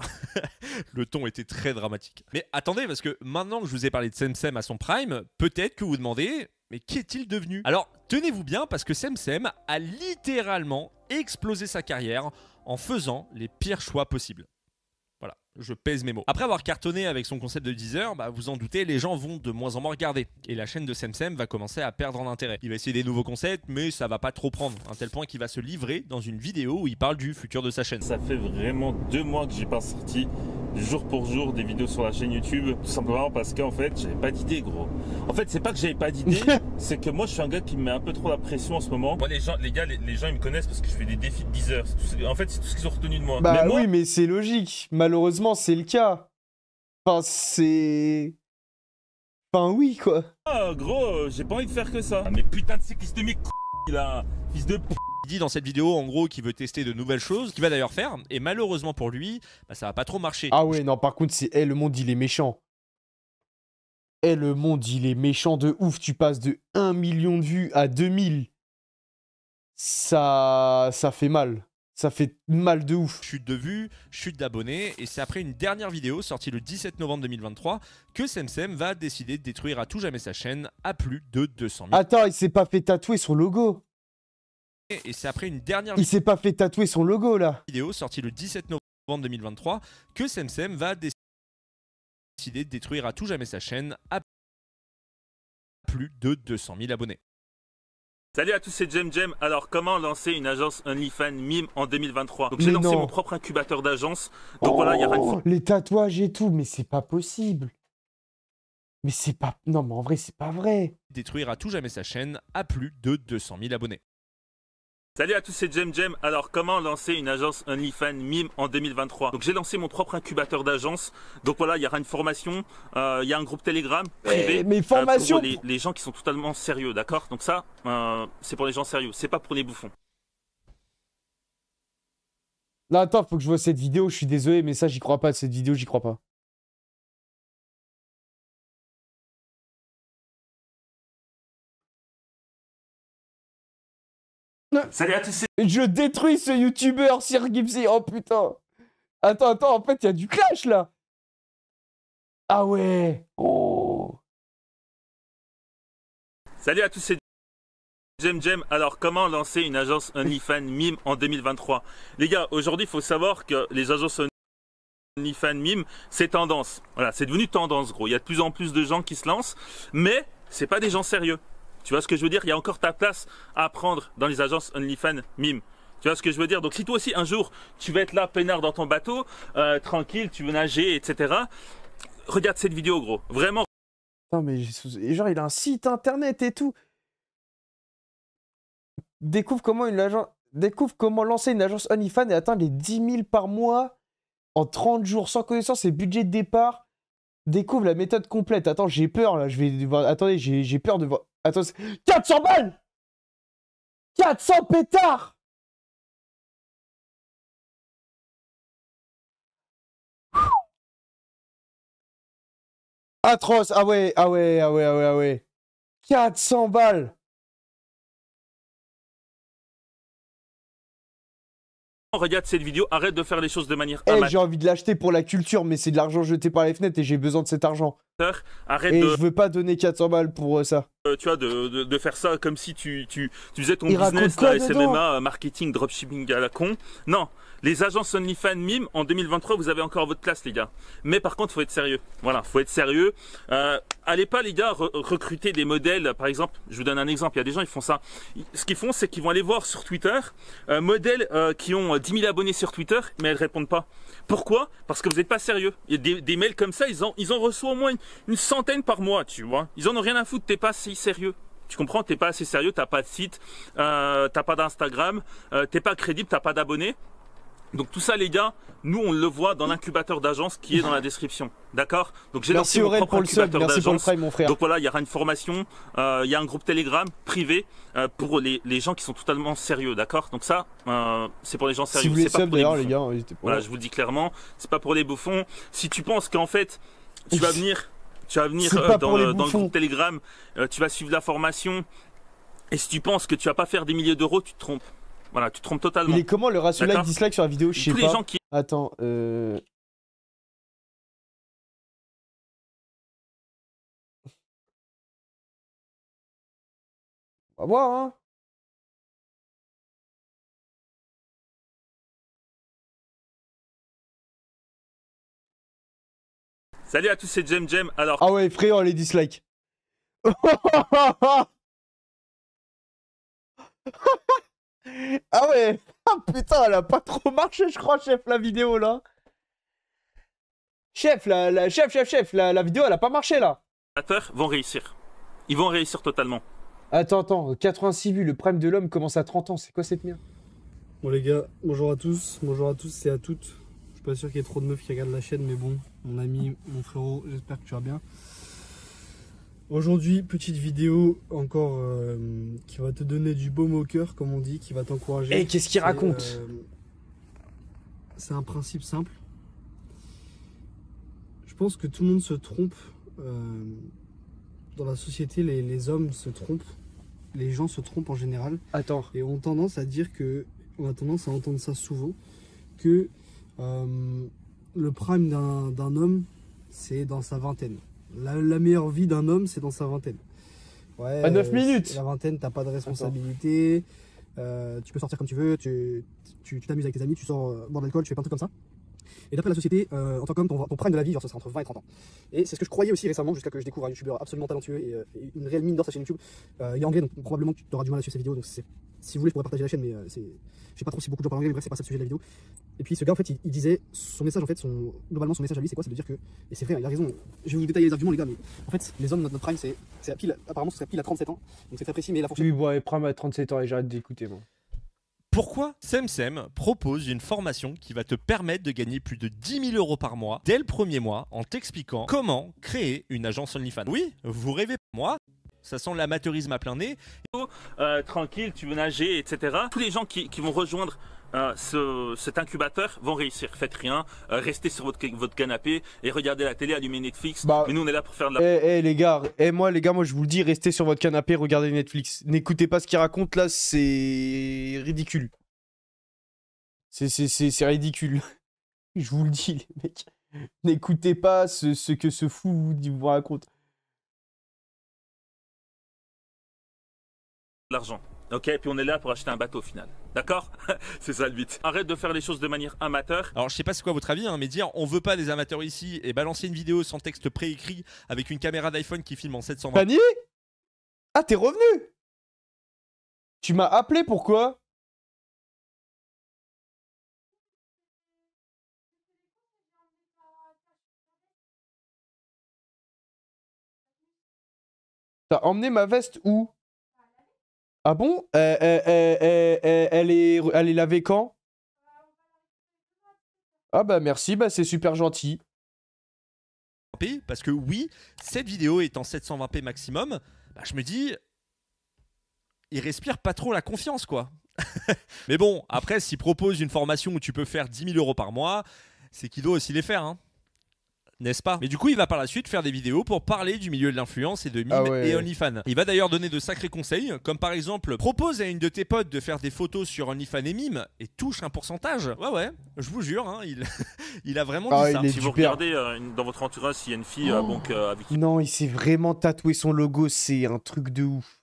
Le ton était très dramatique. Mais attendez, parce que maintenant que je vous ai parlé de Semsem à son prime, peut-être que vous vous demandez, mais qu'est-il devenu? Alors, tenez-vous bien, parce que Semsem a littéralement explosé sa carrière en faisant les pires choix possibles. Voilà, je pèse mes mots. Après avoir cartonné avec son concept de 10 heures, vous en doutez, les gens vont de moins en moins regarder. Et la chaîne de Semsem va commencer à perdre en intérêt. Il va essayer des nouveaux concepts, mais ça va pas trop prendre. À un tel point qu'il va se livrer dans une vidéo où il parle du futur de sa chaîne. Ça fait vraiment 2 mois que j'ai pas sorti jour pour jour des vidéos sur la chaîne YouTube. Tout simplement parce qu'en fait, j'avais pas d'idée, gros. En fait, c'est pas que j'avais pas d'idée, c'est que moi, je suis un gars qui me met un peu trop la pression en ce moment. Moi, les gens, ils me connaissent parce que je fais des défis de 10 heures. En fait, c'est tout ce qu'ils ont retenu de moi. Bah mais oui, mais c'est logique. Malheureusement, c'est le cas. Enfin, c'est... Enfin, oui, quoi. Ah, gros, j'ai pas envie de faire que ça. Mais putain de cycliste de mec, là, fils de p... Il dit dans cette vidéo, en gros, qu'il veut tester de nouvelles choses, qu'il va d'ailleurs faire, et malheureusement pour lui, ça va pas trop marcher. Ah ouais, non, par contre, c'est... le monde, il est méchant. Le monde, il est méchant de ouf. Tu passes de 1 million de vues à 2000. Ça fait mal. Ça fait mal de ouf. Chute de vues, chute d'abonnés, et c'est après une dernière vidéo sortie le 17 novembre 2023 que Semsem va décider de détruire à tout jamais sa chaîne à plus de 200 000. Attends, il s'est pas fait tatouer son logo. Et c'est après une dernière Il s'est pas fait tatouer son logo, là. Vidéo sortie le 17 novembre 2023 que Semsem va décider de détruire à tout jamais sa chaîne à plus de 200 000 abonnés. Salut à tous, c'est Jem. Alors, comment lancer une agence OnlyFans mime en 2023? Donc, j'ai lancé mon propre incubateur d'agence. Donc voilà, il y aura une... Les tatouages et tout, mais c'est pas possible. Mais c'est pas... Non, mais en vrai, c'est pas vrai. Détruire à tout jamais sa chaîne à plus de 200 000 abonnés. Salut à tous, c'est Jem. Alors, comment lancer une agence OnlyFans Mime en 2023? Donc, j'ai lancé mon propre incubateur d'agence. Donc voilà, il y aura une formation, il y a un groupe Telegram privé mais formation pour les gens qui sont totalement sérieux, d'accord? Donc ça, c'est pour les gens sérieux, c'est pas pour les bouffons. Non, attends, faut que je vois cette vidéo. Je suis désolé, mais ça, j'y crois pas. Cette vidéo, j'y crois pas. Salut à tous. Je détruis ce youtubeur Sir Gipsy. Oh putain. Attends, en fait, il y a du clash là. Ah ouais. Oh. Salut à tous, c'est Jem. Alors, comment lancer une agence OnlyFans Mime en 2023? Les gars, aujourd'hui, il faut savoir que les agences OnlyFans Mime, c'est tendance. Voilà, c'est devenu tendance, gros. Il y a de plus en plus de gens qui se lancent, mais c'est pas des gens sérieux. Tu vois ce que je veux dire? Il y a encore ta place à prendre dans les agences OnlyFans Mime. Tu vois ce que je veux dire? Donc si toi aussi un jour tu vas être là peinard dans ton bateau, tranquille, tu veux nager, etc. Regarde cette vidéo, gros. Vraiment. Non mais genre il a un site internet et tout. Découvre comment lancer une agence OnlyFans et atteindre les 10 000 par mois en 30 jours sans connaissance et budget de départ. Découvre la méthode complète. Attends, j'ai peur là. Je vais devoir... Attendez, j'ai peur de voir. Attends, 400 balles 400 pétards. Atroce. Ah ouais. 400 balles. Regarde cette vidéo, arrête de faire les choses de manière amateur. J'ai envie de l'acheter pour la culture, mais c'est de l'argent jeté par les fenêtres et j'ai besoin de cet argent. Arrête et je veux pas donner 400 balles pour ça. Tu vois, de faire ça comme si tu faisais ton business, là, SMMA, marketing, dropshipping à la con. Non, les agences OnlyFans Mime, en 2023, vous avez encore votre place, les gars. Mais par contre, faut être sérieux. Voilà, faut être sérieux. Allez pas, les gars, recruter des modèles. Par exemple, je vous donne un exemple. Il y a des gens, ils font ça. Ce qu'ils font, c'est qu'ils vont aller voir sur Twitter modèles qui ont 10 000 abonnés sur Twitter, mais elles répondent pas. Pourquoi? Parce que vous n'êtes pas sérieux. Il y a des mails comme ça, ils en reçoivent au moins une centaine par mois, tu vois. Ils en ont rien à foutre, t'es pas si sérieux. Tu comprends? T'es pas assez sérieux, t'as pas de site, t'as pas d'Instagram, t'es pas crédible, t'as pas d'abonnés. Donc tout ça, les gars, nous on le voit dans l'incubateur d'agence qui est dans la description, d'accord? Donc j'ai lancé mon propre incubateur d'agence. Donc voilà, il y aura une formation, il y a un groupe Telegram privé pour les gens qui sont totalement sérieux, d'accord? Donc ça, c'est pour les gens sérieux. Si vous voulez c'est pas pour les bouffons. les gars, voilà, je vous le dis clairement, c'est pas pour les bouffons. Si tu penses qu'en fait tu vas venir dans le groupe Telegram, tu vas suivre la formation, et si tu penses que tu vas pas faire des milliers d'euros, tu te trompes. Voilà, tu te trompes totalement. Il est comment le ratio like-dislike sur la vidéo? Je sais pas. Les gens qui... Attends, on va voir, hein. Salut à tous, c'est Jem. Alors... Ah ouais, frérot, les dislikes. Ah ouais. Ah putain, elle a pas trop marché, je crois, chef, la vidéo, là. Chef, la vidéo, elle a pas marché, là. Les créateurs vont réussir. Ils vont réussir totalement. Attends, 86 vues, le prime de l'homme commence à 30 ans. C'est quoi cette merde? Bon les gars, bonjour à tous et à toutes. Je suis pas sûr qu'il y ait trop de meufs qui regardent la chaîne, mais bon, mon ami, mon frérot, j'espère que tu vas bien. Aujourd'hui, petite vidéo encore qui va te donner du baume au cœur, comme on dit, qui va t'encourager. Et qu'est-ce qu'il raconte? C'est un principe simple. Je pense que tout le monde se trompe. Dans la société, les hommes se trompent. Les gens se trompent en général. Attends. Et ont tendance à dire que... On a tendance à entendre ça souvent. Que le prime d'un homme, c'est dans sa vingtaine. La meilleure vie d'un homme, c'est dans sa vingtaine. Ouais, à 9 minutes. La vingtaine, t'as pas de responsabilité. Tu peux sortir comme tu veux. Tu t'amuses avec tes amis, tu sors boire de l'alcool, tu fais plein de trucs comme ça. Et d'après la société, en tant qu'homme, ton prime de la vie, genre, ce sera entre 20 et 30 ans. Et c'est ce que je croyais aussi récemment, jusqu'à que je découvre un youtubeur absolument talentueux et une réelle mine d'or sa chaîne YouTube. Il est anglais, donc probablement que tu auras du mal à suivre ses vidéos, donc c'est si vous voulez, je pourrais partager la chaîne, mais je sais pas trop si beaucoup de gens parlent anglais, mais bref, c'est pas ça le sujet de la vidéo. Et puis ce gars, en fait, il disait, son message, en fait, globalement, son message à lui, c'est quoi? C'est de dire que, et c'est vrai, il a raison, je vais vous détailler les arguments, les gars, mais en fait, les hommes, notre prime, c'est à pile, apparemment, ce serait pile à 37 ans, donc c'est très précis, mais la fourchette. Oui, bon, prime à 37 ans et j'arrête d'écouter, moi. Pourquoi SemSem propose une formation qui va te permettre de gagner plus de 10 000 € par mois dès le premier mois en t'expliquant comment créer une agence OnlyFans. Oui, vous rêvez pas, moi. Ça sent l'amateurisme à plein nez. Tranquille, tu veux nager, etc. Tous les gens qui vont rejoindre cet incubateur vont réussir. Faites rien, restez sur votre canapé et regardez la télé, allumez Netflix. Mais nous on est là pour faire de la... les gars, moi je vous le dis, restez sur votre canapé, regardez Netflix. N'écoutez pas ce qu'il raconte là, c'est ridicule. C'est ridicule. Je vous le dis les mecs. N'écoutez pas ce que ce fou vous raconte. L'argent. Ok, puis on est là pour acheter un bateau au final. D'accord? C'est ça le but. Arrête de faire les choses de manière amateur. Alors je sais pas c'est quoi votre avis, hein, mais dire on veut pas des amateurs ici et balancer une vidéo sans texte préécrit avec une caméra d'iPhone qui filme en 720. Fanny? Ah, t'es revenu? Tu m'as appelé pourquoi? T'as emmené ma veste où? Ah bon? Elle est lavée quand? Ah bah merci, bah c'est super gentil. Parce que oui, cette vidéo est en 720p maximum, bah je me dis, il respire pas trop la confiance quoi. Mais bon, après s'il propose une formation où tu peux faire 10 000 € par mois, c'est qu'il doit aussi les faire, hein. N'est-ce pas? Mais du coup, il va par la suite faire des vidéos pour parler du milieu de l'influence et de mime et OnlyFans. Il va d'ailleurs donner de sacrés conseils, comme par exemple, propose à une de tes potes de faire des photos sur OnlyFans et mime et touche un pourcentage. Ouais, je vous jure, hein, il a vraiment dit ça. Si vous regardez dans votre entourage, s'il y a une fille avec qui... Non, il s'est vraiment tatoué son logo, c'est un truc de ouf.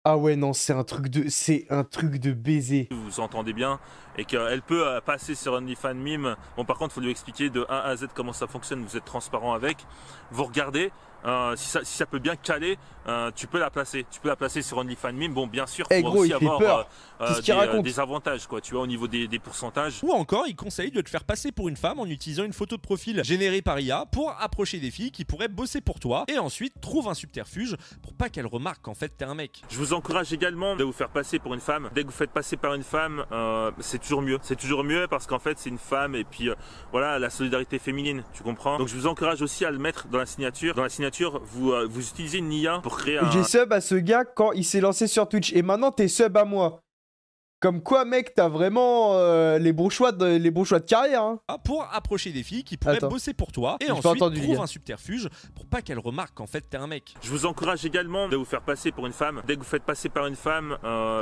Ah ouais, non, c'est un truc de baiser. Vous vous entendez bien et qu'elle peut passer sur OnlyFans Mime. Bon, par contre, il faut lui expliquer de A à Z comment ça fonctionne. Vous êtes transparent avec. Vous regardez. Si ça peut bien caler, tu peux la placer. Tu peux la placer sur OnlyFans Mime. Bon, bien sûr, pour gros, aussi avoir des avantages, quoi. Tu vois, au niveau des pourcentages. Ou encore, il conseille de te faire passer pour une femme en utilisant une photo de profil générée par IA pour approcher des filles qui pourraient bosser pour toi. Et ensuite, trouve un subterfuge pour pas qu'elles remarquent qu'en fait t'es un mec. Je vous encourage également de vous faire passer pour une femme. Dès que vous faites passer par une femme, c'est toujours mieux. C'est toujours mieux parce qu'en fait, c'est une femme et puis voilà, la solidarité féminine, tu comprends? Donc je vous encourage aussi à le mettre dans la signature. Dans la signature, vous utilisez une IA pour créer un... J'ai sub à ce gars quand il s'est lancé sur Twitch. Et maintenant, t'es sub à moi. Comme quoi, mec, t'as vraiment les bons choix de carrière. Hein. Pour approcher des filles qui pourraient bosser pour toi. Et ensuite, trouve un subterfuge pour pas qu'elles remarquent qu'en fait t'es un mec. Je vous encourage également de vous faire passer pour une femme. Dès que vous faites passer par une femme,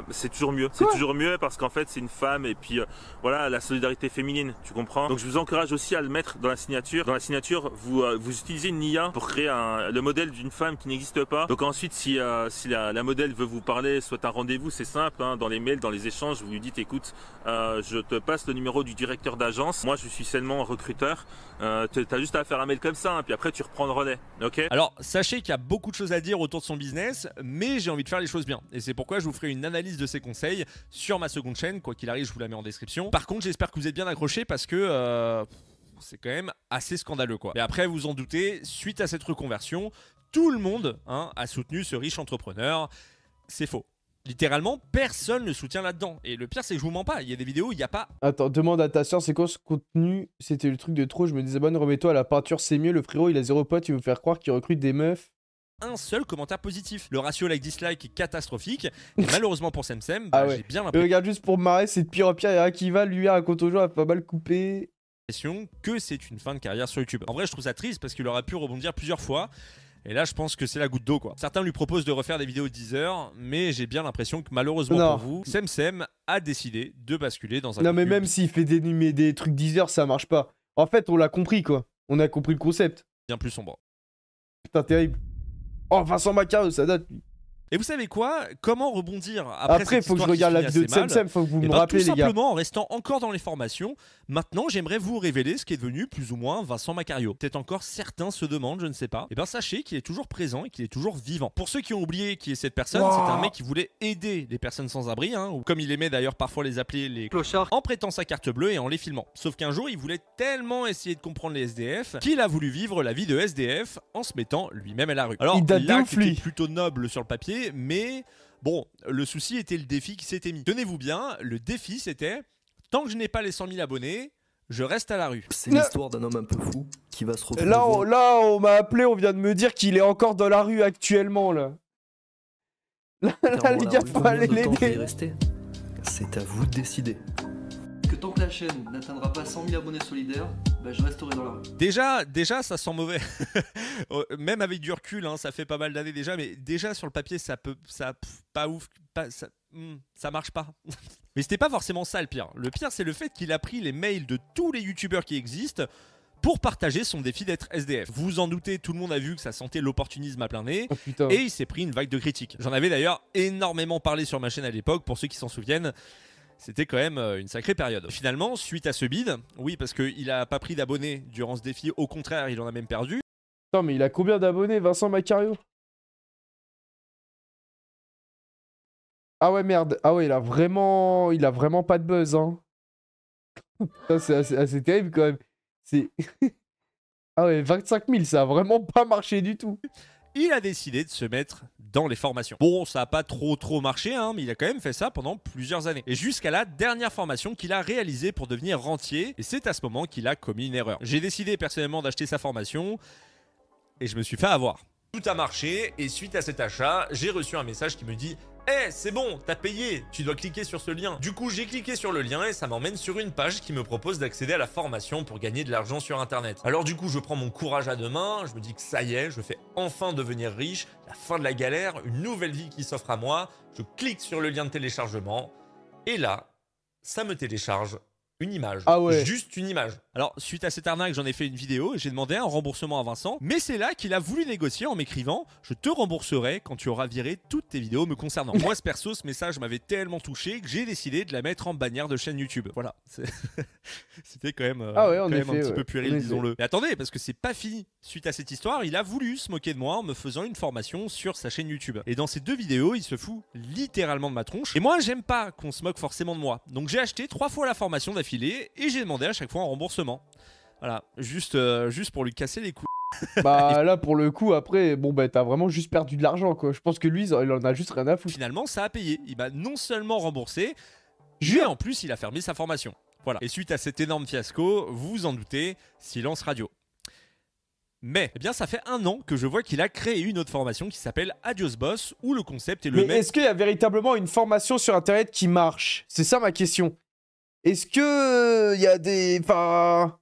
c'est toujours mieux. C'est toujours mieux parce qu'en fait, c'est une femme et puis voilà, la solidarité féminine, tu comprends? Donc je vous encourage aussi à le mettre dans la signature. Dans la signature, vous utilisez une IA pour créer le modèle d'une femme qui n'existe pas. Donc ensuite, si la modèle veut vous parler, souhaite un rendez-vous, c'est simple, hein, dans les mails, dans les échanges, vous lui dites écoute, je te passe le numéro du directeur d'agence, moi je suis seulement recruteur, t'as juste à faire un mail comme ça, hein, puis après tu reprends le relais, ok? Alors sachez qu'il y a beaucoup de choses à dire autour de son business, mais j'ai envie de faire les choses bien, et c'est pourquoi je vous ferai une analyse de ses conseils sur ma seconde chaîne, quoi qu'il arrive je vous la mets en description. Par contre j'espère que vous êtes bien accrochés parce que c'est quand même assez scandaleux quoi. Et après vous en doutez, suite à cette reconversion, tout le monde a soutenu ce riche entrepreneur. C'est faux. Littéralement, personne ne soutient là-dedans. Et le pire, c'est que je vous mens pas. Il y a des vidéos, il n'y a pas... Attends, demande à ta soeur, c'est quoi ce contenu? C'était le truc de trop. Je me disais, bonne, remets-toi à la peinture, c'est mieux. Le frérot, il a 0 pote, il veut faire croire qu'il recrute des meufs. Un seul commentaire positif. Le ratio like-dislike est catastrophique. Et malheureusement pour SemSem, j'ai bien l'impression... Regarde, juste pour marrer, c'est de pire en pire. Il y a un qui va, lui, raconte aux gens, a pas mal coupé. Que c'est une fin de carrière sur YouTube. En vrai, je trouve ça triste parce qu'il aurait pu rebondir plusieurs fois. Et là, je pense que c'est la goutte d'eau, quoi. Certains lui proposent de refaire des vidéos de 10 heures, mais j'ai bien l'impression que malheureusement pour vous, SemSem a décidé de basculer dans un... Non, mais même s'il fait des trucs 10 heures, ça marche pas. En fait, on l'a compris, quoi. On a compris le concept. Bien plus sombre. Putain, terrible. Oh, Vincent Macaro, ça date, lui. Et vous savez quoi? Comment rebondir après il faut que je regarde la vidéo de Semsem, faut que vous me rappelez, les gars. Tout simplement, en restant encore dans les formations, maintenant j'aimerais vous révéler ce qui est devenu plus ou moins Vincent Macario. Peut-être encore certains se demandent, je ne sais pas. Et bien sachez qu'il est toujours présent et qu'il est toujours vivant. Pour ceux qui ont oublié qui est cette personne, c'est un mec qui voulait aider les personnes sans abri, hein, ou comme il aimait d'ailleurs parfois les appeler les clochards, en prêtant sa carte bleue et en les filmant. Sauf qu'un jour, il voulait tellement essayer de comprendre les SDF qu'il a voulu vivre la vie de SDF en se mettant lui-même à la rue. Alors l'acte était plutôt noble sur le papier, mais bon, le souci était le défi qui s'était mis. Tenez-vous bien, le défi c'était, tant que je n'ai pas les 100 000 abonnés, je reste à la rue. C'est l'histoire d'un homme un peu fou qui va se retrouver... Là, on m'a appelé, on vient de me dire qu'il est encore dans la rue actuellement, là. Là les gars, faut aller l'aider. C'est à vous de décider. Que tant que la chaîne n'atteindra pas 100 000 abonnés solidaires, bah je resterai dans la rue. Déjà ça sent mauvais. Même avec du recul, hein, ça fait pas mal d'années déjà, mais déjà sur le papier, pas ouf, ça marche pas. Mais c'était pas forcément ça le pire. Le pire, c'est le fait qu'il a pris les mails de tous les youtubeurs qui existent pour partager son défi d'être SDF. Vous vous en doutez, tout le monde a vu que ça sentait l'opportunisme à plein nez, et il s'est pris une vague de critiques. J'en avais d'ailleurs énormément parlé sur ma chaîne à l'époque, pour ceux qui s'en souviennent. C'était quand même une sacrée période. Finalement, suite à ce bid, oui, parce qu'il a pas pris d'abonnés durant ce défi, au contraire, il en a même perdu. Attends, mais il a combien d'abonnés, Vincent Macario? Ah ouais, merde. Ah ouais, il a vraiment pas de buzz, hein. C'est assez terrible, quand même. C'est... Ah ouais, 25 000, ça a vraiment pas marché du tout. Il a décidé de se mettre dans les formations. Bon, ça n'a pas trop marché, hein, mais il a quand même fait ça pendant plusieurs années. Et jusqu'à la dernière formation qu'il a réalisée pour devenir rentier, et c'est à ce moment qu'il a commis une erreur. J'ai décidé personnellement d'acheter sa formation, et je me suis fait avoir. Tout a marché, et suite à cet achat, j'ai reçu un message qui me dit « Eh, c'est bon, t'as payé, tu dois cliquer sur ce lien. » Du coup, j'ai cliqué sur le lien et ça m'emmène sur une page qui me propose d'accéder à la formation pour gagner de l'argent sur internet. Alors du coup, je prends mon courage à deux mains, je me dis que ça y est, je fais enfin devenir riche, la fin de la galère, une nouvelle vie qui s'offre à moi. Je clique sur le lien de téléchargement et là, ça me télécharge une image. Ah ouais. Juste une image. Alors, suite à cette arnaque, j'en ai fait une vidéo et j'ai demandé un remboursement à Vincent. Mais c'est là qu'il a voulu négocier en m'écrivant « Je te rembourserai quand tu auras viré toutes tes vidéos me concernant. » Moi, ce perso, ce message m'avait tellement touché que j'ai décidé de la mettre en bannière de chaîne YouTube. Voilà. C'était quand même, un petit peu puéril, disons-le. Mais attendez, parce que c'est pas fini. Suite à cette histoire, il a voulu se moquer de moi en me faisant une formation sur sa chaîne YouTube. Et dans ces deux vidéos, il se fout littéralement de ma tronche. Et moi, j'aime pas qu'on se moque forcément de moi. Donc j'ai acheté 3 fois la formation d'affilée et j'ai demandé à chaque fois un remboursement. Voilà, juste pour lui casser les couilles. Bah là pour le coup après, bon bah t'as vraiment juste perdu de l'argent quoi. Je pense que lui il en a juste rien à foutre. Finalement ça a payé, il m'a non seulement remboursé, mais en plus il a fermé sa formation. Voilà, et suite à cet énorme fiasco, vous vous en doutez, silence radio. Mais, eh bien, ça fait 1 an que je vois qu'il a créé une autre formation qui s'appelle Adios Boss, où le concept est le même. Mais est-ce qu'il y a véritablement une formation sur internet qui marche? C'est ça ma question. Est-ce que il y a des... Enfin...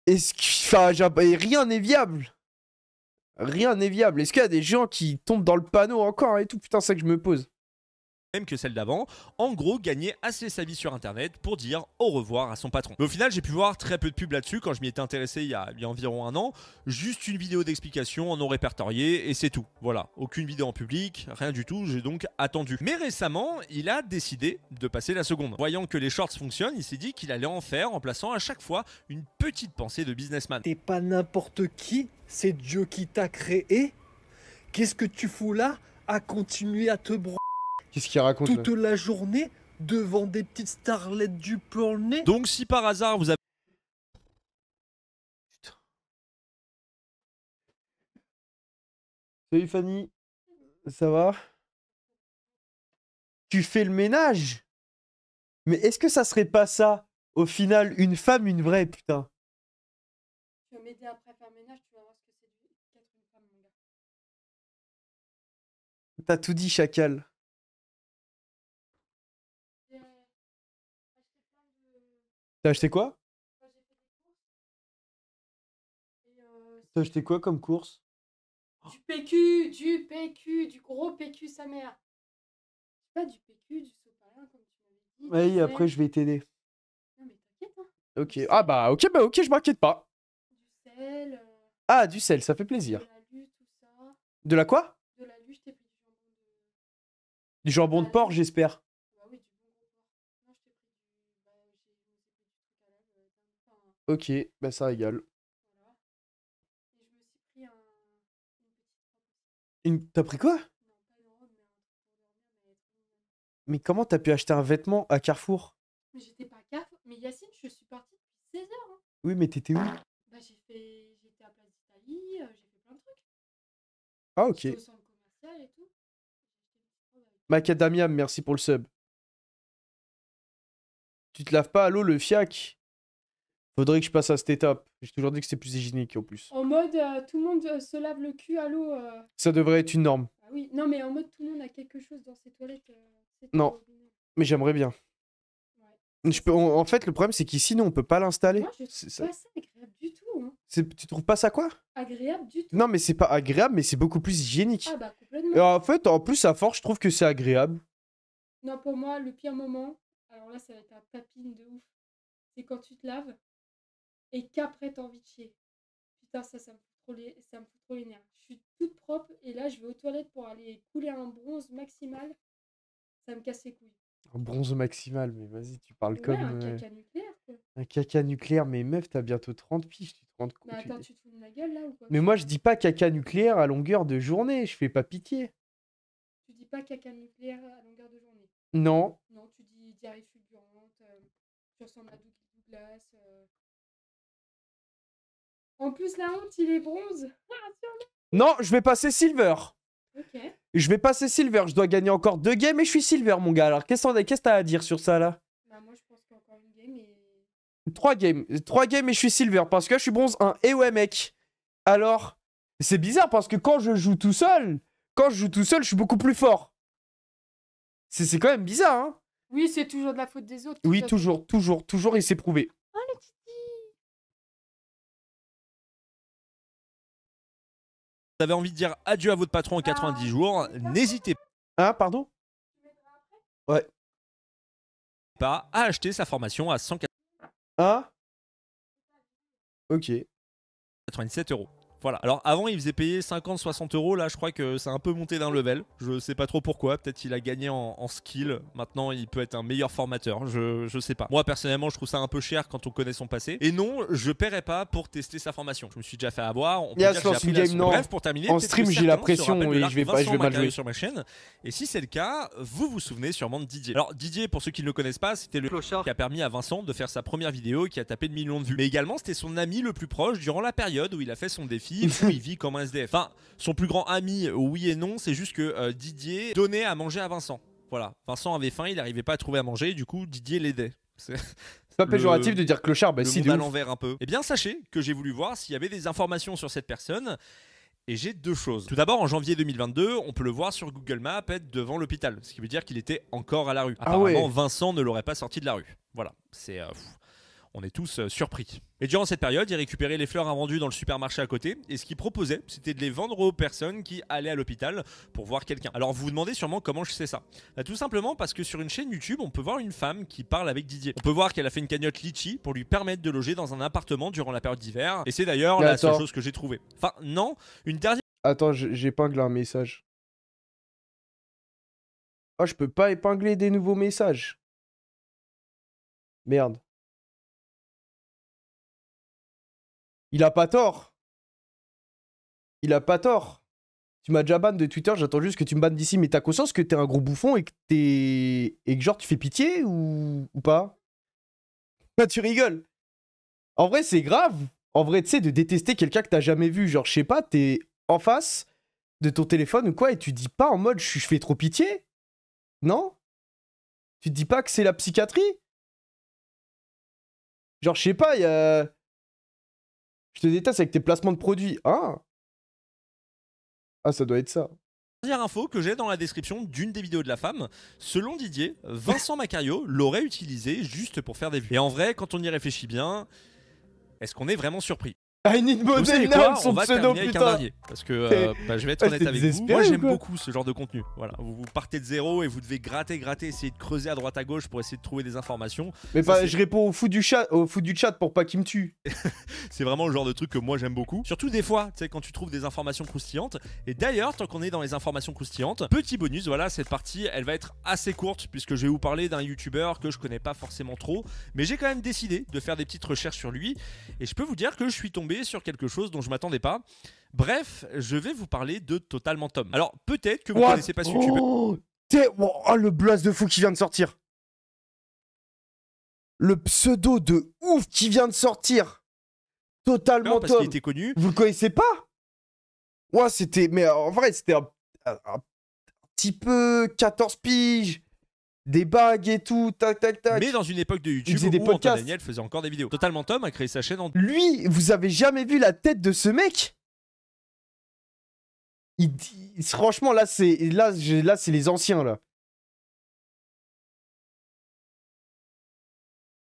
Est-ce que... Enfin, rien n'est viable. Rien n'est viable. Est-ce qu'il y a des gens qui tombent dans le panneau encore et tout? Putain, c'est ça que je me pose. Même que celle d'avant, en gros gagner assez sa vie sur internet pour dire au revoir à son patron. Mais au final j'ai pu voir très peu de pubs là-dessus quand je m'y étais intéressé il y a environ 1 an, juste une vidéo d'explication en non répertorié et c'est tout. Voilà, aucune vidéo en public, rien du tout, j'ai donc attendu. Mais récemment, il a décidé de passer la seconde. Voyant que les shorts fonctionnent, il s'est dit qu'il allait en faire en plaçant à chaque fois une petite pensée de businessman. T'es pas n'importe qui, c'est Dieu qui t'a créé. Qu'est-ce que tu fous là à continuer à te Qu'est-ce qu'il raconte toute la journée devant des petites starlettes du porné? Donc si par hasard vous avez... Putain. Salut Fanny, ça va? Tu fais le ménage? Mais est-ce que ça serait pas ça, au final, une femme, une vraie, putain? Tu vas m'aider après à faire le ménage, tu vas voir ce que c'est qu'être une femme, mon gars. T'as tout dit, chacal. T'as acheté quoi? T'as acheté quoi comme course? Du PQ, du gros PQ, sa mère. C'est pas du PQ, du sopalin, comme tu m'avais dit. Oui, après je vais t'aider. Non, mais t'inquiète, hein. Ok, ah bah ok, je m'inquiète pas. Du sel. Ah, du sel, ça fait plaisir. De l'alu, tout ça. De la quoi? De l'alu. Du jambon de porc, j'espère. Bah oui, du bon gros porc. Non, je t'ai pris du... Bah, j'ai du truc à lave. Ok, bah ça régale. Voilà. Et je me suis pris une petite robe. T'as pris quoi? Non, pas une robe, mais un truc pour dormir, mais trop mal. Mais comment t'as pu acheter un vêtement à Carrefour? Mais j'étais pas à Carrefour. Mais Yacine, je suis partie depuis 16 h. Hein. Oui, mais t'étais où? Bah j'étais à Place d'Italie, j'ai fait plein de trucs. Ah ok. J'étais au centre commercial et tout. Macadamiam, merci pour le sub. Tu te laves pas à l'eau le fiac? Faudrait que je passe à cette étape. J'ai toujours dit que c'était plus hygiénique en plus. En mode tout le monde se lave le cul à l'eau. Ça devrait être une norme. Ah oui, non mais en mode tout le monde a quelque chose dans ses toilettes. Non, mais j'aimerais bien. Ouais. En fait, le problème c'est qu'ici, nous, on peut pas l'installer. Moi, je trouve pas ça agréable du tout. Hein. Tu trouves pas ça quoi? Agréable du tout. Non, mais c'est pas agréable, mais c'est beaucoup plus hygiénique. Ah bah complètement. Et en fait, en plus, à force, je trouve que c'est agréable. Non, pour moi, le pire moment, alors là, ça va être un papine de ouf. C'est quand tu te laves et qu'après, t'as envie de chier. Putain, ça me fout trop les nerfs. Je suis toute propre et là, je vais aux toilettes pour aller couler un bronze maximal. Ça me casse les couilles. Un bronze maximal, mais vas-y, tu parles comme... un caca nucléaire, quoi. Un caca nucléaire, mais meuf, t'as bientôt 30 piges, tu te rends compte? Mais attends, tu te fous de ma gueule, là, ou quoi? Mais moi, je dis pas caca nucléaire à longueur de journée, je fais pas pitié. Tu dis pas caca nucléaire à longueur de journée? Non. Non, tu dis diarrhée fulgurante, tu ressembles à Douglas. En plus, la honte, il est bronze. Non, je vais passer silver. Ok. Je vais passer silver, je dois gagner encore 2 games et je suis silver, mon gars. Alors, qu'est-ce que t'as à dire sur ça, là? Bah, moi, je pense qu'encore une game et... 3 games. 3 games et je suis silver, parce que là, je suis bronze 1. Et ouais, mec. Alors, c'est bizarre, parce que quand je joue tout seul, je suis beaucoup plus fort. C'est quand même bizarre, hein? Oui, c'est toujours de la faute des autres. Oui, toujours, et c'est prouvé. Oh, le titi! Vous avez envie de dire adieu à votre patron en 90 jours, n'hésitez pas. Ah, pardon? Ouais. Pas à acheter sa formation à 197 Ah? Ok. 97 €. Voilà. Alors avant il faisait payer 50-60 €, là je crois que c'est un peu monté d'un level. Je sais pas trop pourquoi, peut-être qu'il a gagné en skill. Maintenant il peut être un meilleur formateur, je sais pas. Moi personnellement je trouve ça un peu cher quand on connaît son passé. Et non, je paierai pas pour tester sa formation. Je me suis déjà fait avoir. On peut dire que j'ai appris la leçon. Bref, pour terminer, en stream j'ai la pression et je vais mal jouer sur ma chaîne. Et si c'est le cas, vous vous souvenez sûrement de Didier. Alors Didier, pour ceux qui ne le connaissent pas, c'était le clochard qui a permis à Vincent de faire sa première vidéo qui a tapé de millions de vues. Mais également c'était son ami le plus proche durant la période où il a fait son défi. Où il vit comme un SDF. Enfin, son plus grand ami, oui et non, c'est juste que Didier donnait à manger à Vincent. Voilà, Vincent avait faim, il n'arrivait pas à trouver à manger, du coup Didier l'aidait. C'est pas péjoratif de dire clochard, bah si, de à l'envers un peu. Eh bien sachez que j'ai voulu voir s'il y avait des informations sur cette personne. Et j'ai 2 choses. Tout d'abord, en janvier 2022, on peut le voir sur Google Maps être devant l'hôpital. Ce qui veut dire qu'il était encore à la rue. Apparemment, Vincent ne l'aurait pas sorti de la rue. Voilà, c'est... on est tous surpris. Et durant cette période, il récupérait les fleurs invendues dans le supermarché à côté. Et ce qu'il proposait, c'était de les vendre aux personnes qui allaient à l'hôpital pour voir quelqu'un. Alors vous vous demandez sûrement comment je sais ça. Bah, tout simplement parce que sur une chaîne YouTube, on peut voir une femme qui parle avec Didier. On peut voir qu'elle a fait une cagnotte litchi pour lui permettre de loger dans un appartement durant la période d'hiver. Et c'est d'ailleurs la seule chose que j'ai trouvée. Enfin non, une dernière... Attends, j'épingle un message. Oh, je peux pas épingler des nouveaux messages. Merde. Il a pas tort. Il a pas tort. Tu m'as déjà ban de Twitter, j'attends juste que tu me bannes d'ici. Mais t'as conscience que t'es un gros bouffon et que t'es... Et que genre tu fais pitié ou pas? Bah tu rigoles. En vrai c'est grave. En vrai tu sais de détester quelqu'un que t'as jamais vu. Genre je sais pas, t'es en face de ton téléphone ou quoi et tu dis pas en mode je fais trop pitié? Non? Tu te dis pas que c'est la psychiatrie? Genre je sais pas, il y a... Je te déteste avec tes placements de produits. Ah, ça doit être ça. Dernière info que j'ai dans la description d'une des vidéos de la femme. Selon Didier, Vincent Macario l'aurait utilisé juste pour faire des vues. Et en vrai, quand on y réfléchit bien, est-ce qu'on est vraiment surpris? I need Vous savez model quoi, now, on son va pseudo, terminer avec un putain. dernier. Parce que je vais être honnête avec vous. Moi j'aime beaucoup ce genre de contenu. Voilà, vous partez de zéro et vous devez gratter, essayer de creuser à droite à gauche pour essayer de trouver des informations. Mais ça, je réponds au fou du chat pour pas qu'il me tue. C'est vraiment le genre de truc que moi j'aime beaucoup. Surtout des fois, tu sais, quand tu trouves des informations croustillantes. Et d'ailleurs, tant qu'on est dans les informations croustillantes, petit bonus, voilà, cette partie, elle va être assez courte puisque je vais vous parler d'un youtubeur que je connais pas forcément trop. Mais j'ai quand même décidé de faire des petites recherches sur lui. Et je peux vous dire que je suis tombé sur quelque chose dont je m'attendais pas. Bref, je vais vous parler de Totalement Tom. Alors peut-être que vous connaissez pas ce youtubeur. Oh, le blast de fou qui vient de sortir. Le pseudo de ouf qui vient de sortir. Totalement parce Tom. qu'il était connu. Vous le connaissez pas? Ouais, c'était... Mais en vrai, c'était un petit peu 14 piges. Des bagues et tout, tac. Mais dans une époque de YouTube des où Antoine podcasts. Daniel faisait encore des vidéos. Totalement Tom a créé sa chaîne en... Lui, vous avez jamais vu la tête de ce mec? Franchement, là, c'est les anciens, là.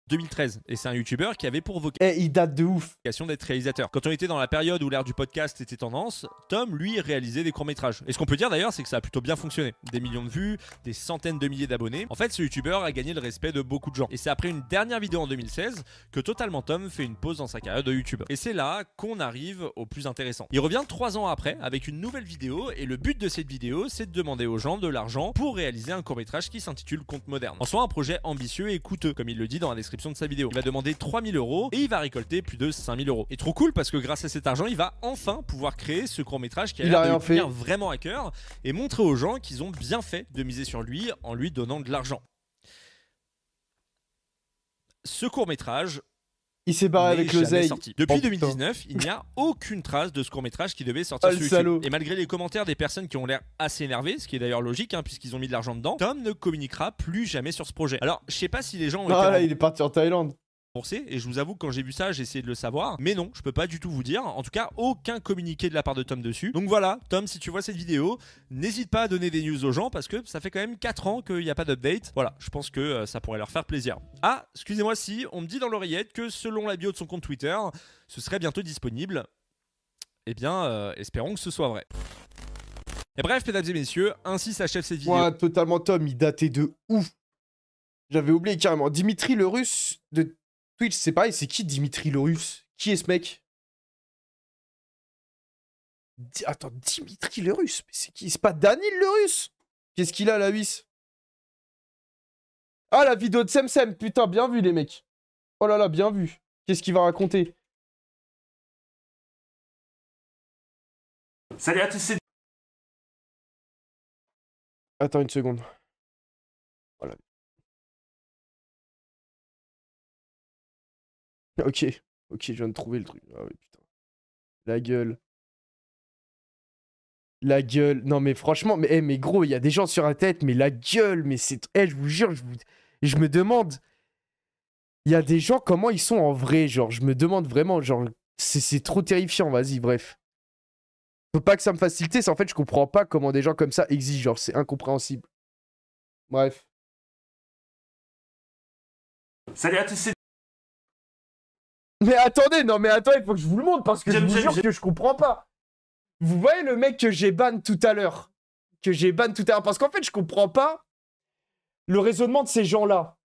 2013 et c'est un youtubeur qui avait pour vocation il date de ouf d'être réalisateur. Quand on était dans la période où l'ère du podcast était tendance, Tom lui réalisait des courts-métrages. Et ce qu'on peut dire d'ailleurs, c'est que ça a plutôt bien fonctionné. Des millions de vues, des centaines de milliers d'abonnés. En fait, ce youtubeur a gagné le respect de beaucoup de gens. Et c'est après une dernière vidéo en 2016 que Totalement Tom fait une pause dans sa carrière de youtubeur. Et c'est là qu'on arrive au plus intéressant. Il revient 3 ans après avec une nouvelle vidéo et le but de cette vidéo, c'est de demander aux gens de l'argent pour réaliser un court-métrage qui s'intitule Conte moderne. En soi, un projet ambitieux et coûteux, comme il le dit dans la description de sa vidéo. Il va demander 3000 € et il va récolter plus de 5000 €. Et trop cool parce que grâce à cet argent, il va enfin pouvoir créer ce court-métrage qui a l'air de lui tenir vraiment à cœur et montrer aux gens qu'ils ont bien fait de miser sur lui en lui donnant de l'argent. Ce court-métrage, il s'est barré avec l'oseille. Depuis 2019, il n'y a aucune trace de ce court-métrage qui devait sortir sur YouTube. Salaud. Et malgré les commentaires des personnes qui ont l'air assez énervées, ce qui est d'ailleurs logique puisqu'ils ont mis de l'argent dedans, Tom ne communiquera plus jamais sur ce projet. Alors, je sais pas si les gens ont été là, il est parti en Thaïlande. Et je vous avoue que quand j'ai vu ça, j'ai essayé de le savoir. Mais non, je peux pas du tout vous dire. En tout cas, aucun communiqué de la part de Tom dessus. Donc voilà, Tom, si tu vois cette vidéo, n'hésite pas à donner des news aux gens parce que ça fait quand même 4 ans qu'il n'y a pas d'update. Voilà, je pense que ça pourrait leur faire plaisir. Ah, excusez-moi si on me dit dans l'oreillette que selon la bio de son compte Twitter, ce serait bientôt disponible. Eh bien, espérons que ce soit vrai. Et bref, mesdames et messieurs, ainsi s'achève cette vidéo. Ouais, Totalement Tom, il datait de ouf. J'avais oublié carrément. Dimitri le Russe de Twitch, c'est pareil, c'est qui Dimitri le Russe? Qui est ce mec? Attends, Dimitri le Russe? Mais c'est qui? C'est pas Daniel le Russe? Qu'est-ce qu'il a, la huisse? Ah, la vidéo de Semsem, putain, bien vu, les mecs. Oh là là, bien vu. Qu'est-ce qu'il va raconter? Salut à tous, c'est... Attends une seconde. Voilà. Ok, je viens de trouver le truc. Ah ouais, putain. La gueule. La gueule. Non, mais franchement, mais gros, il y a des gens sur la tête, mais la gueule, mais c'est... je vous jure, je me demande... Il y a des gens, comment ils sont en vrai, genre, je me demande vraiment, genre, c'est trop terrifiant, vas-y, bref. Faut pas que ça me fasse tilter, c'est en fait, je comprends pas comment des gens comme ça existent, genre, c'est incompréhensible. Bref. Salut à tous, c'est... Mais attendez, non mais attendez, il faut que je vous le montre parce que je vous jure que je comprends pas. Vous voyez le mec que j'ai ban tout à l'heure? Parce qu'en fait, je comprends pas le raisonnement de ces gens-là.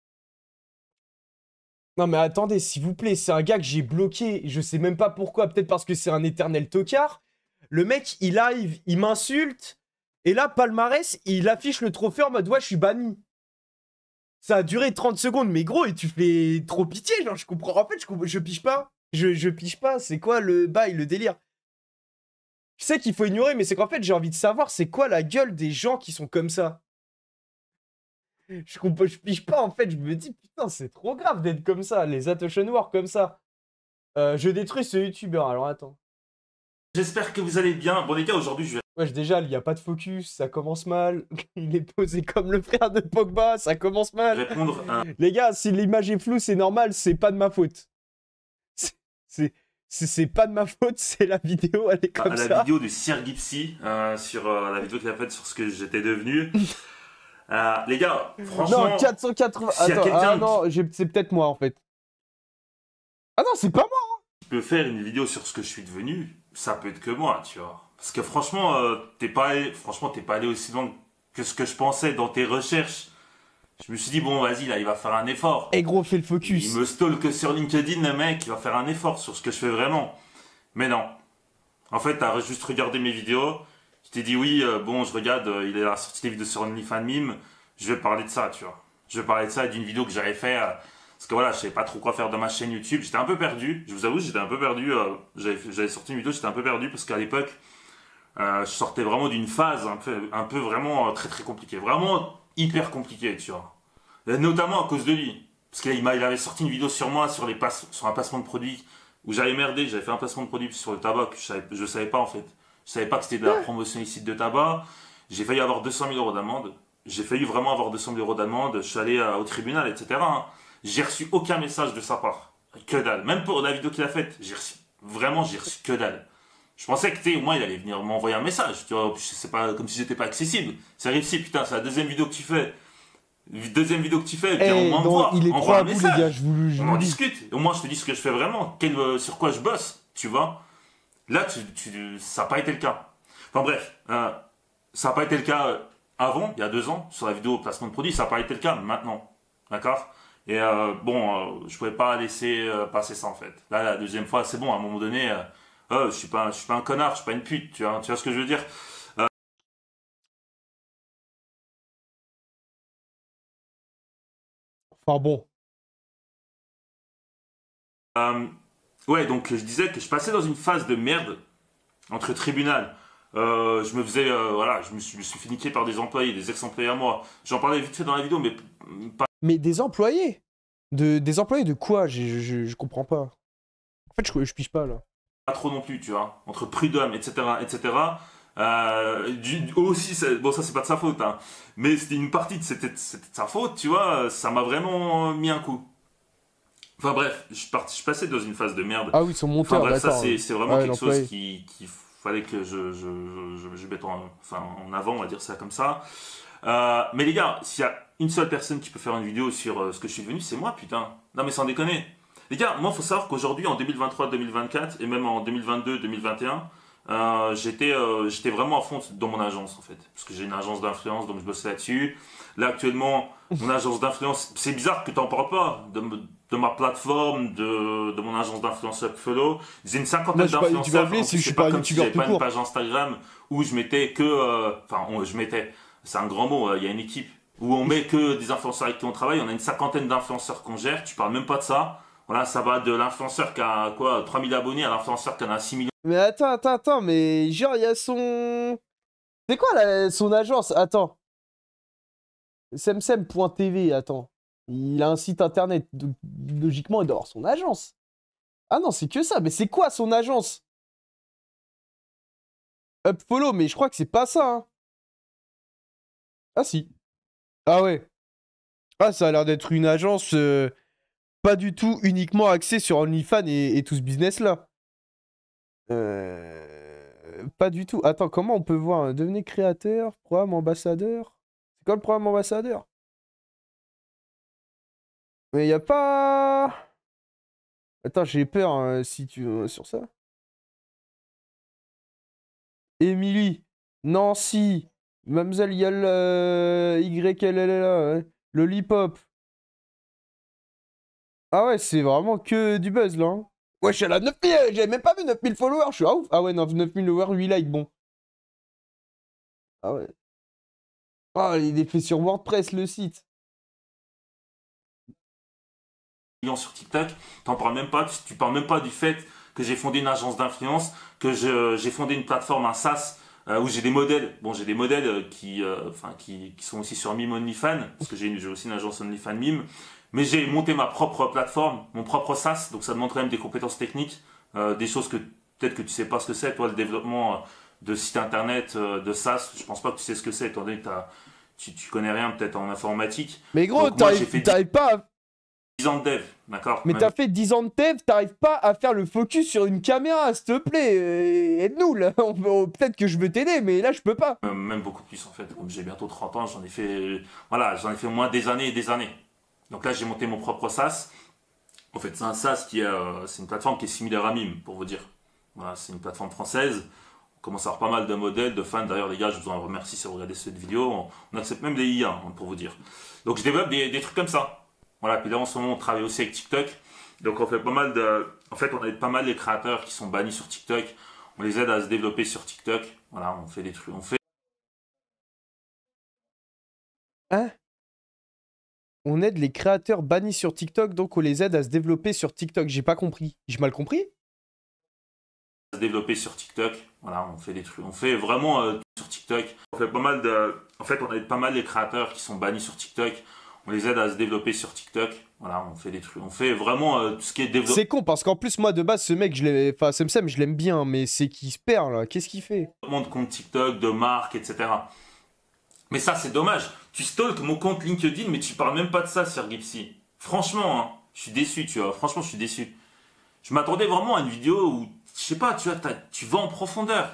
Non mais attendez, s'il vous plaît, c'est un gars que j'ai bloqué, je sais même pas pourquoi, peut-être parce que c'est un éternel tocard. Le mec, il arrive, il m'insulte, et là, palmarès, il affiche le trophée en mode « Ouais, je suis banni ». Ça a duré 30 secondes, mais gros, et tu fais trop pitié, genre, je comprends. En fait, je pige pas. Je pige pas, c'est quoi le bail, le délire? Je sais qu'il faut ignorer, mais c'est qu'en fait, j'ai envie de savoir c'est quoi la gueule des gens qui sont comme ça. Je pige pas, en fait, je me dis, putain, c'est trop grave d'être comme ça, les attention noirs comme ça. Je détruis ce youtubeur, alors attends. J'espère que vous allez bien. Bon les gars, aujourd'hui je vais... Wesh, déjà, il n'y a pas de focus, ça commence mal. Il est posé comme le frère de Pogba, ça commence mal. Répondre à... Les gars, si l'image est floue, c'est normal, c'est pas de ma faute. C'est pas de ma faute, c'est la vidéo, elle est comme ça. La vidéo de Sir Gipsy, sur la vidéo qu'il a faite sur ce que j'étais devenu. Les gars, franchement... Non, 480... Attends, ah non, c'est peut-être moi, en fait. Ah non, c'est pas moi, hein. peut faire une vidéo sur ce que je suis devenu, ça peut être que moi, tu vois. Parce que franchement, t'es pas allé aussi loin que ce que je pensais dans tes recherches. Je me suis dit, bon, vas-y, là, il va faire un effort. Et gros, fais le focus. Il me stalk sur LinkedIn, le mec, il va faire un effort sur ce que je fais vraiment. Mais non. En fait, t'as juste regardé mes vidéos. Je t'ai dit, oui, bon, je regarde, il a sorti des vidéos sur OnlyFans Meme. Je vais parler de ça, tu vois. Je vais parler de ça, d'une vidéo que j'avais fait. Parce que voilà, je savais pas trop quoi faire de ma chaîne YouTube. J'étais un peu perdu. Je vous avoue, j'étais un peu perdu. J'avais sorti une vidéo, j'étais un peu perdu parce qu'à l'époque, je sortais vraiment d'une phase un peu vraiment très très compliquée. Vraiment hyper compliquée, tu vois. Et notamment à cause de lui. Parce qu'il avait sorti une vidéo sur moi, sur un placement de produit, où j'avais merdé. J'avais fait un placement de produit sur le tabac que je savais pas en fait. Je savais pas que c'était de la promotion illicite de tabac. J'ai failli avoir 200 000 € d'amende. J'ai failli vraiment avoir 200 000 € d'amende. Je suis allé au tribunal, etc. Hein. J'ai reçu aucun message de sa part. Que dalle. Même pour la vidéo qu'il a faite, j'ai reçu que dalle. Je pensais que, au moins, il allait venir m'envoyer un message. Tu vois, c'est pas comme si j'étais pas accessible. Ça arrive si, putain, c'est la deuxième vidéo que tu fais. Deuxième vidéo que tu fais, viens au moins me voir. Il est envoie un trop à vous, message. les gars, on en discute. Au moins, je te dis ce que je fais vraiment. Sur quoi je bosse, tu vois. Là, ça n'a pas été le cas. Enfin bref, ça n'a pas été le cas avant, il y a 2 ans, sur la vidéo placement de produit. Ça n'a pas été le cas maintenant. D'accord. Et je pouvais pas laisser passer ça en fait. Là, la deuxième fois, c'est bon, à un moment donné, je suis pas un connard, je suis pas une pute, tu vois ce que je veux dire. Enfin bon. Ouais, donc je disais que je passais dans une phase de merde entre tribunal. Je me faisais, voilà, je me suis fait niquer par des employés, des ex-employés à moi. J'en parlais vite fait dans la vidéo, mais pas. Mais des employés des employés de quoi? Je comprends pas. En fait, je pige pas, là. Pas trop non plus, tu vois. Entre prud'homme, etc., etc. Aussi, bon, ça, c'est pas de sa faute, hein. Mais c'était une partie c'était de sa faute, tu vois. Ça m'a vraiment mis un coup. Enfin, bref, je passais dans une phase de merde. Ah oui, son monteur, enfin, bref, ça, d'accord. c'est vraiment quelque chose qu'il fallait que je mette en avant, on va dire ça comme ça. Mais les gars, s'il y a une seule personne qui peut faire une vidéo sur ce que je suis devenu, c'est moi, putain. Non mais sans déconner. Les gars, moi, il faut savoir qu'aujourd'hui, en 2023-2024, et même en 2022-2021, j'étais vraiment à fond dans mon agence, en fait. Parce que j'ai une agence d'influence, donc je bosse là-dessus. Là, actuellement, mon agence d'influence, c'est bizarre que tu n'en parles pas de ma plateforme, de mon agence d'influence Upfollow. J'ai une cinquantaine d'influenceurs. Tu vas appeler si je suis pas comme si j'avais pas court. une page Instagram où je mettais que... c'est un grand mot, il y a une équipe où on met que des influenceurs avec qui on travaille. On a une cinquantaine d'influenceurs qu'on gère. Tu parles même pas de ça. Voilà, ça va de l'influenceur qui a 3000 abonnés à l'influenceur qui en a 6 millions. Mais attends, mais genre, il y a son... C'est quoi, son agence? Attends. Semsem.tv, attends. Il a un site internet, donc, logiquement, il doit avoir son agence. Ah non, c'est que ça, mais c'est quoi son agence? Upfollow, mais je crois que c'est pas ça, hein. Ah si. Ah ouais. Ah, ça a l'air d'être une agence pas du tout uniquement axée sur OnlyFans et tout ce business-là. Pas du tout. Attends, comment on peut voir? Devenez créateur, programme ambassadeur. C'est quoi le programme ambassadeur? Mais y a pas... Attends, j'ai peur si tu... sur ça. Émilie. Nancy. Mademoiselle YLL là. Ouais. Lollipop. Ah ouais, c'est vraiment que du buzz là. Hein. Ouais, je suis à la 9000, j'avais même pas vu 9000 followers, je suis à ouf. Ah ouais, non, 9000 followers, 8 likes, bon. Ah ouais. Ah, il est fait sur WordPress, le site. Sur TikTok, tu parles même pas du fait que j'ai fondé une agence d'influence, que j'ai fondé une plateforme, un SaaS, où j'ai des modèles. Bon, j'ai des modèles qui sont aussi sur Mime OnlyFans, parce que j'ai aussi une agence OnlyFans Mime. Mais j'ai monté ma propre plateforme, mon propre SaaS, donc ça demande quand même des compétences techniques, des choses que peut-être que tu sais pas ce que c'est, toi, le développement de sites internet, de SaaS, je pense pas que tu sais ce que c'est, étant donné que tu connais rien peut-être en informatique. Mais gros, t'arrives pas à... 10 ans de dev, d'accord. Mais t'as fait 10 ans de dev, t'arrives pas à faire le focus sur une caméra, s'il te plaît. Aide-nous, là. Peut-être que je veux t'aider, mais là, je peux pas. Même beaucoup plus, en fait. Comme j'ai bientôt 30 ans, j'en ai fait au moins des années et des années. Donc là, j'ai monté mon propre SaaS En fait, c'est un SaaS c'est une plateforme qui est similaire à Mime, pour vous dire. Voilà, c'est une plateforme française. On commence à avoir pas mal de modèles, de fans. D'ailleurs, les gars, je vous en remercie si vous regardez cette vidéo. On accepte même des IA, hein, pour vous dire. Donc, je développe des trucs comme ça. Voilà, puis là, en ce moment, on travaille aussi avec TikTok. Donc, on fait pas mal de... En fait, on aide pas mal les créateurs qui sont bannis sur TikTok. On les aide à se développer sur TikTok. Voilà, on fait des trucs. Hein? On aide les créateurs bannis sur TikTok, donc on les aide à se développer sur TikTok. J'ai pas compris. J'ai mal compris? Se développer sur TikTok. Voilà, on fait des trucs. On fait vraiment sur TikTok. On fait pas mal de... En fait, on aide pas mal les créateurs qui sont bannis sur TikTok. On les aide à se développer sur TikTok. Voilà, on fait des trucs. On fait vraiment tout ce qui est développement. C'est con parce qu'en plus, moi de base, ce mec, enfin, Semsem, je l'aime bien, mais c'est qu'il se perd là. Qu'est-ce qu'il fait? De compte TikTok, de marques, etc. Mais ça, c'est dommage. Tu stalks mon compte LinkedIn, mais tu parles même pas de ça, Sir Gipsy. Franchement, hein, je suis déçu, tu vois. Franchement, je suis déçu. Je m'attendais vraiment à une vidéo où, je sais pas, tu vois, tu vas en profondeur.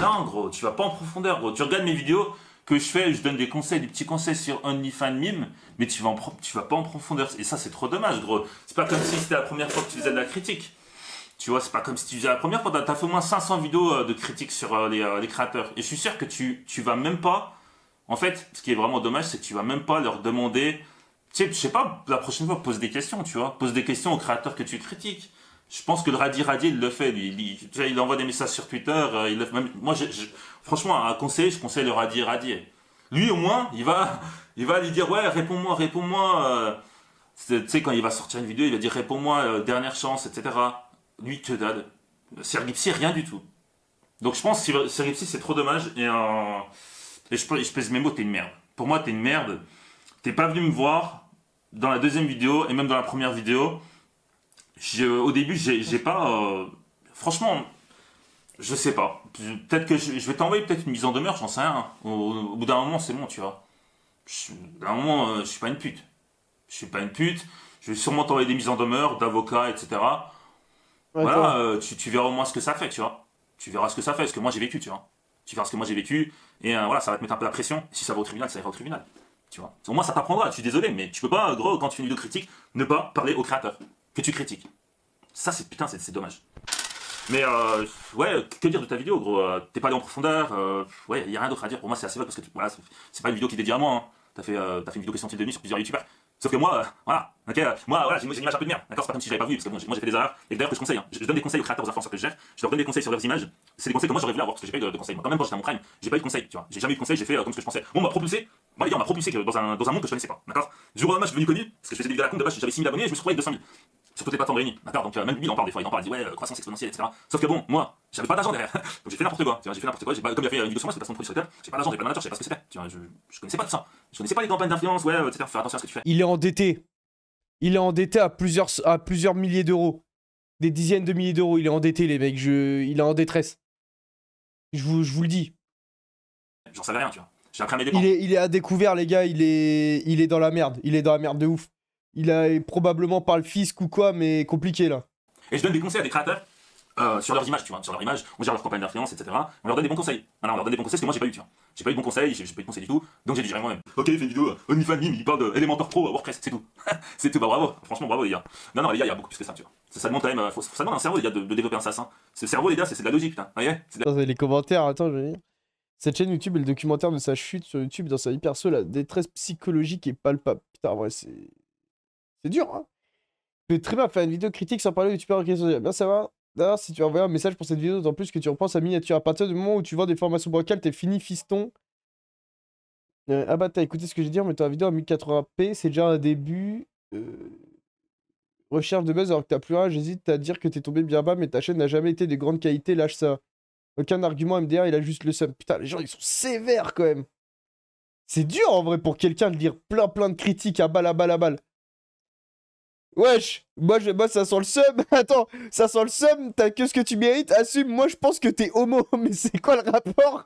Non, gros, tu vas pas en profondeur, gros. Tu regardes mes vidéos que je fais, je donne des conseils, des petits conseils sur OnlyFans Mime, mais tu vas pas en profondeur. Et ça, c'est trop dommage, gros. C'est pas comme si c'était la première fois que tu faisais de la critique. Tu vois, c'est pas comme si tu faisais la première fois. T'as fait au moins 500 vidéos de critiques sur les créateurs. Et je suis sûr que tu vas même pas... En fait, ce qui est vraiment dommage, c'est que tu vas même pas leur demander... Tu sais, je sais pas, la prochaine fois, pose des questions, tu vois. Pose des questions aux créateurs que tu critiques. Je pense que le Radi Radier, il le fait, lui. Il envoie des messages sur Twitter. Moi, franchement, un conseil, je conseille le Radi Radier. Lui, au moins, il va lui dire, ouais, réponds-moi. Tu sais, quand il va sortir une vidéo, il va dire, réponds-moi, dernière chance, etc. Lui, que dalle. Sir Gipsy, rien du tout. Donc, je pense que Sir Gipsy, c'est trop dommage. Et je pèse mes mots, t'es une merde. Pour moi, t'es une merde. T'es pas venu me voir dans la deuxième vidéo et même dans la première vidéo. Au début, j'ai pas... franchement, je sais pas. Peut-être que je vais t'envoyer peut-être une mise en demeure, j'en sais rien. Au bout d'un moment, c'est bon, tu vois. D'un moment, je suis pas une pute. Je suis pas une pute. Je vais sûrement t'envoyer des mises en demeure, d'avocats, etc. Ouais, voilà, tu verras au moins ce que ça fait, tu vois. Tu verras ce que ça fait, ce que moi j'ai vécu, tu vois. Tu verras ce que moi j'ai vécu, et voilà, ça va te mettre un peu la pression. Si ça va au tribunal, ça ira au tribunal. Tu vois. Au moins ça t'apprendra, je suis désolé, mais tu peux pas, gros, quand tu fais une vidéo critique, ne pas parler au créateur que tu critiques. Ça, c'est putain, c'est dommage. Mais ouais, que dire de ta vidéo, gros? T'es pas allé en profondeur, ouais, y a rien d'autre à dire. Pour moi, c'est assez vague parce que voilà, c'est pas une vidéo qui est dédiée à moi. Hein. T'as fait une vidéo question de nuit sur plusieurs youtubeurs. Sauf que moi, voilà, ok, moi, voilà, j'ai une image un peu de merde, d'accord? C'est pas comme si j'avais pas vu, parce que bon, moi j'ai fait des erreurs, et d'ailleurs que je conseille, hein. Je donne des conseils aux créateurs, aux influenceurs que je gère, je leur donne des conseils sur leurs images, c'est des conseils que moi j'aurais voulu avoir, parce que j'ai pas eu de conseils. Moi, quand même, quand j'étais à mon prime, j'ai pas eu de conseils, tu vois, j'ai jamais eu de conseils, j'ai fait comme ce que je pensais. Moi, on m'a propulsé, moi les gars, on m'a propulsé dans un monde que je connaissais pas, d'accord? Du jour au lendemain, je suis devenu connu, parce que je faisais des vidéos à la con, de base, j'avais 6 000 abonnés, et je me suis retrouvé avec 200 000. Sur toutes les plateformes réunies, d'accord? Donc même lui, il en parle des fois, il en parle, il dit ouais, croissance exponentielle, etc. Sauf que bon, moi, j'avais pas d'argent derrière, donc j'ai fait n'importe quoi, tu vois, j'ai fait n'importe quoi, comme il a fait une vidéo sur moi, c'est placement de produit sur Twitter, j'ai pas d'argent, j'ai pas de manager, je sais pas ce que c'était, tu vois, je connaissais pas tout ça, je connaissais pas les campagnes d'influence, ouais, etc. Faire attention à ce que tu fais. Il est endetté. Il est endetté à plusieurs milliers d'euros. Des dizaines de milliers d'euros. Il est endetté, les mecs. Il est en détresse. Je vous le dis. J'en savais rien, tu vois. J'ai appris à mes dépens. Il est à découvert, les gars. Il est dans la merde. Il est dans la merde de ouf. Il a probablement par le fisc ou quoi, mais compliqué, là. Et je donne des conseils à des créateurs sur leurs images, tu vois. Sur leurs images, on gère leur campagne d'influence, etc. On leur donne des bons conseils. Voilà, on leur donne des bons conseils, parce que moi, j'ai pas eu, tu vois. J'ai pas eu de bons conseils, j'ai pas eu de conseils du tout. Donc j'ai dit moi-même. Ok, il fait une vidéo, OnlyFans Mime, il parle de Elementor Pro, WordPress, c'est tout. C'est tout, bah bravo. Franchement, bravo, les gars. Non, les gars, il y a beaucoup plus que ça, tu vois. Ça demande quand même, ça demande un cerveau, les gars, de développer un SaaS. Ce cerveau, les gars, c'est de la logique, putain. Vous voyez? Les commentaires, attends, je vais lire. Cette chaîne YouTube est le documentaire de sa chute sur YouTube dans sa vie perso, la détresse psychologique est palpable. Putain, ouais, c'est dur, hein. Tu peux très bien faire une vidéo critique sans parler de youtubeur social. Bien savoir. D'ailleurs, si tu as envoyé un message pour cette vidéo, d'autant plus que tu reprends sa miniature. À partir du moment où tu vends des formations bancales, t'es fini, fiston. Ah bah, t'as écouté ce que j'ai dit en mettant la vidéo en 1080p, c'est déjà un début. Recherche de buzz alors que t'as plus rien. J'hésite à dire que t'es tombé bien bas, mais ta chaîne n'a jamais été de grande qualité, lâche ça. Aucun argument MDR, il a juste le seum. Putain, les gens, ils sont sévères quand même. C'est dur en vrai pour quelqu'un de lire plein de critiques à balle. Wesh, moi ça sent le seum. Attends, ça sent le seum. T'as que ce que tu mérites. Assume, moi je pense que t'es homo. Mais c'est quoi le rapport?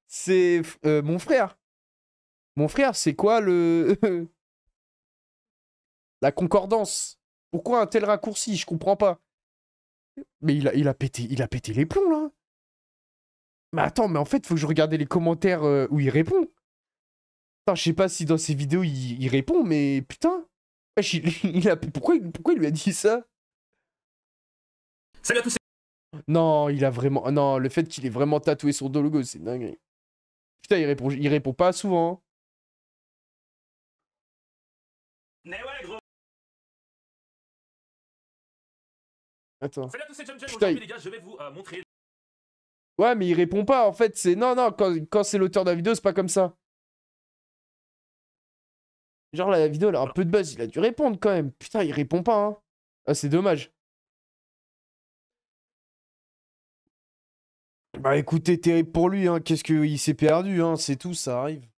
C'est mon frère. Mon frère, c'est quoi le la concordance? Pourquoi un tel raccourci? Je comprends pas. Mais il a pété les plombs là. Mais attends, mais en fait, faut que je regarde les commentaires où il répond. Putain, je sais pas si dans ses vidéos, il répond, mais putain. Wesh, pourquoi il lui a dit ça? Salut à tous. Non, il a vraiment... Non, le fait qu'il ait vraiment tatoué son dos logo, c'est dingue. Putain, il répond pas souvent. Hein. Mais ouais, gros. Attends. Salut à tous, c'est Jumjum. Putain, Aujourd'hui, les gars, je vais vous montrer. Ouais, mais il répond pas, en fait. C'est... Non, quand c'est l'auteur de la vidéo, c'est pas comme ça. Genre, la vidéo, elle a un peu de buzz. Il a dû répondre, quand même. Putain, il répond pas, hein. Ah, c'est dommage. Bah, écoutez, terrible pour lui, hein. Qu'est-ce qu'il s'est perdu, hein. C'est tout, ça arrive.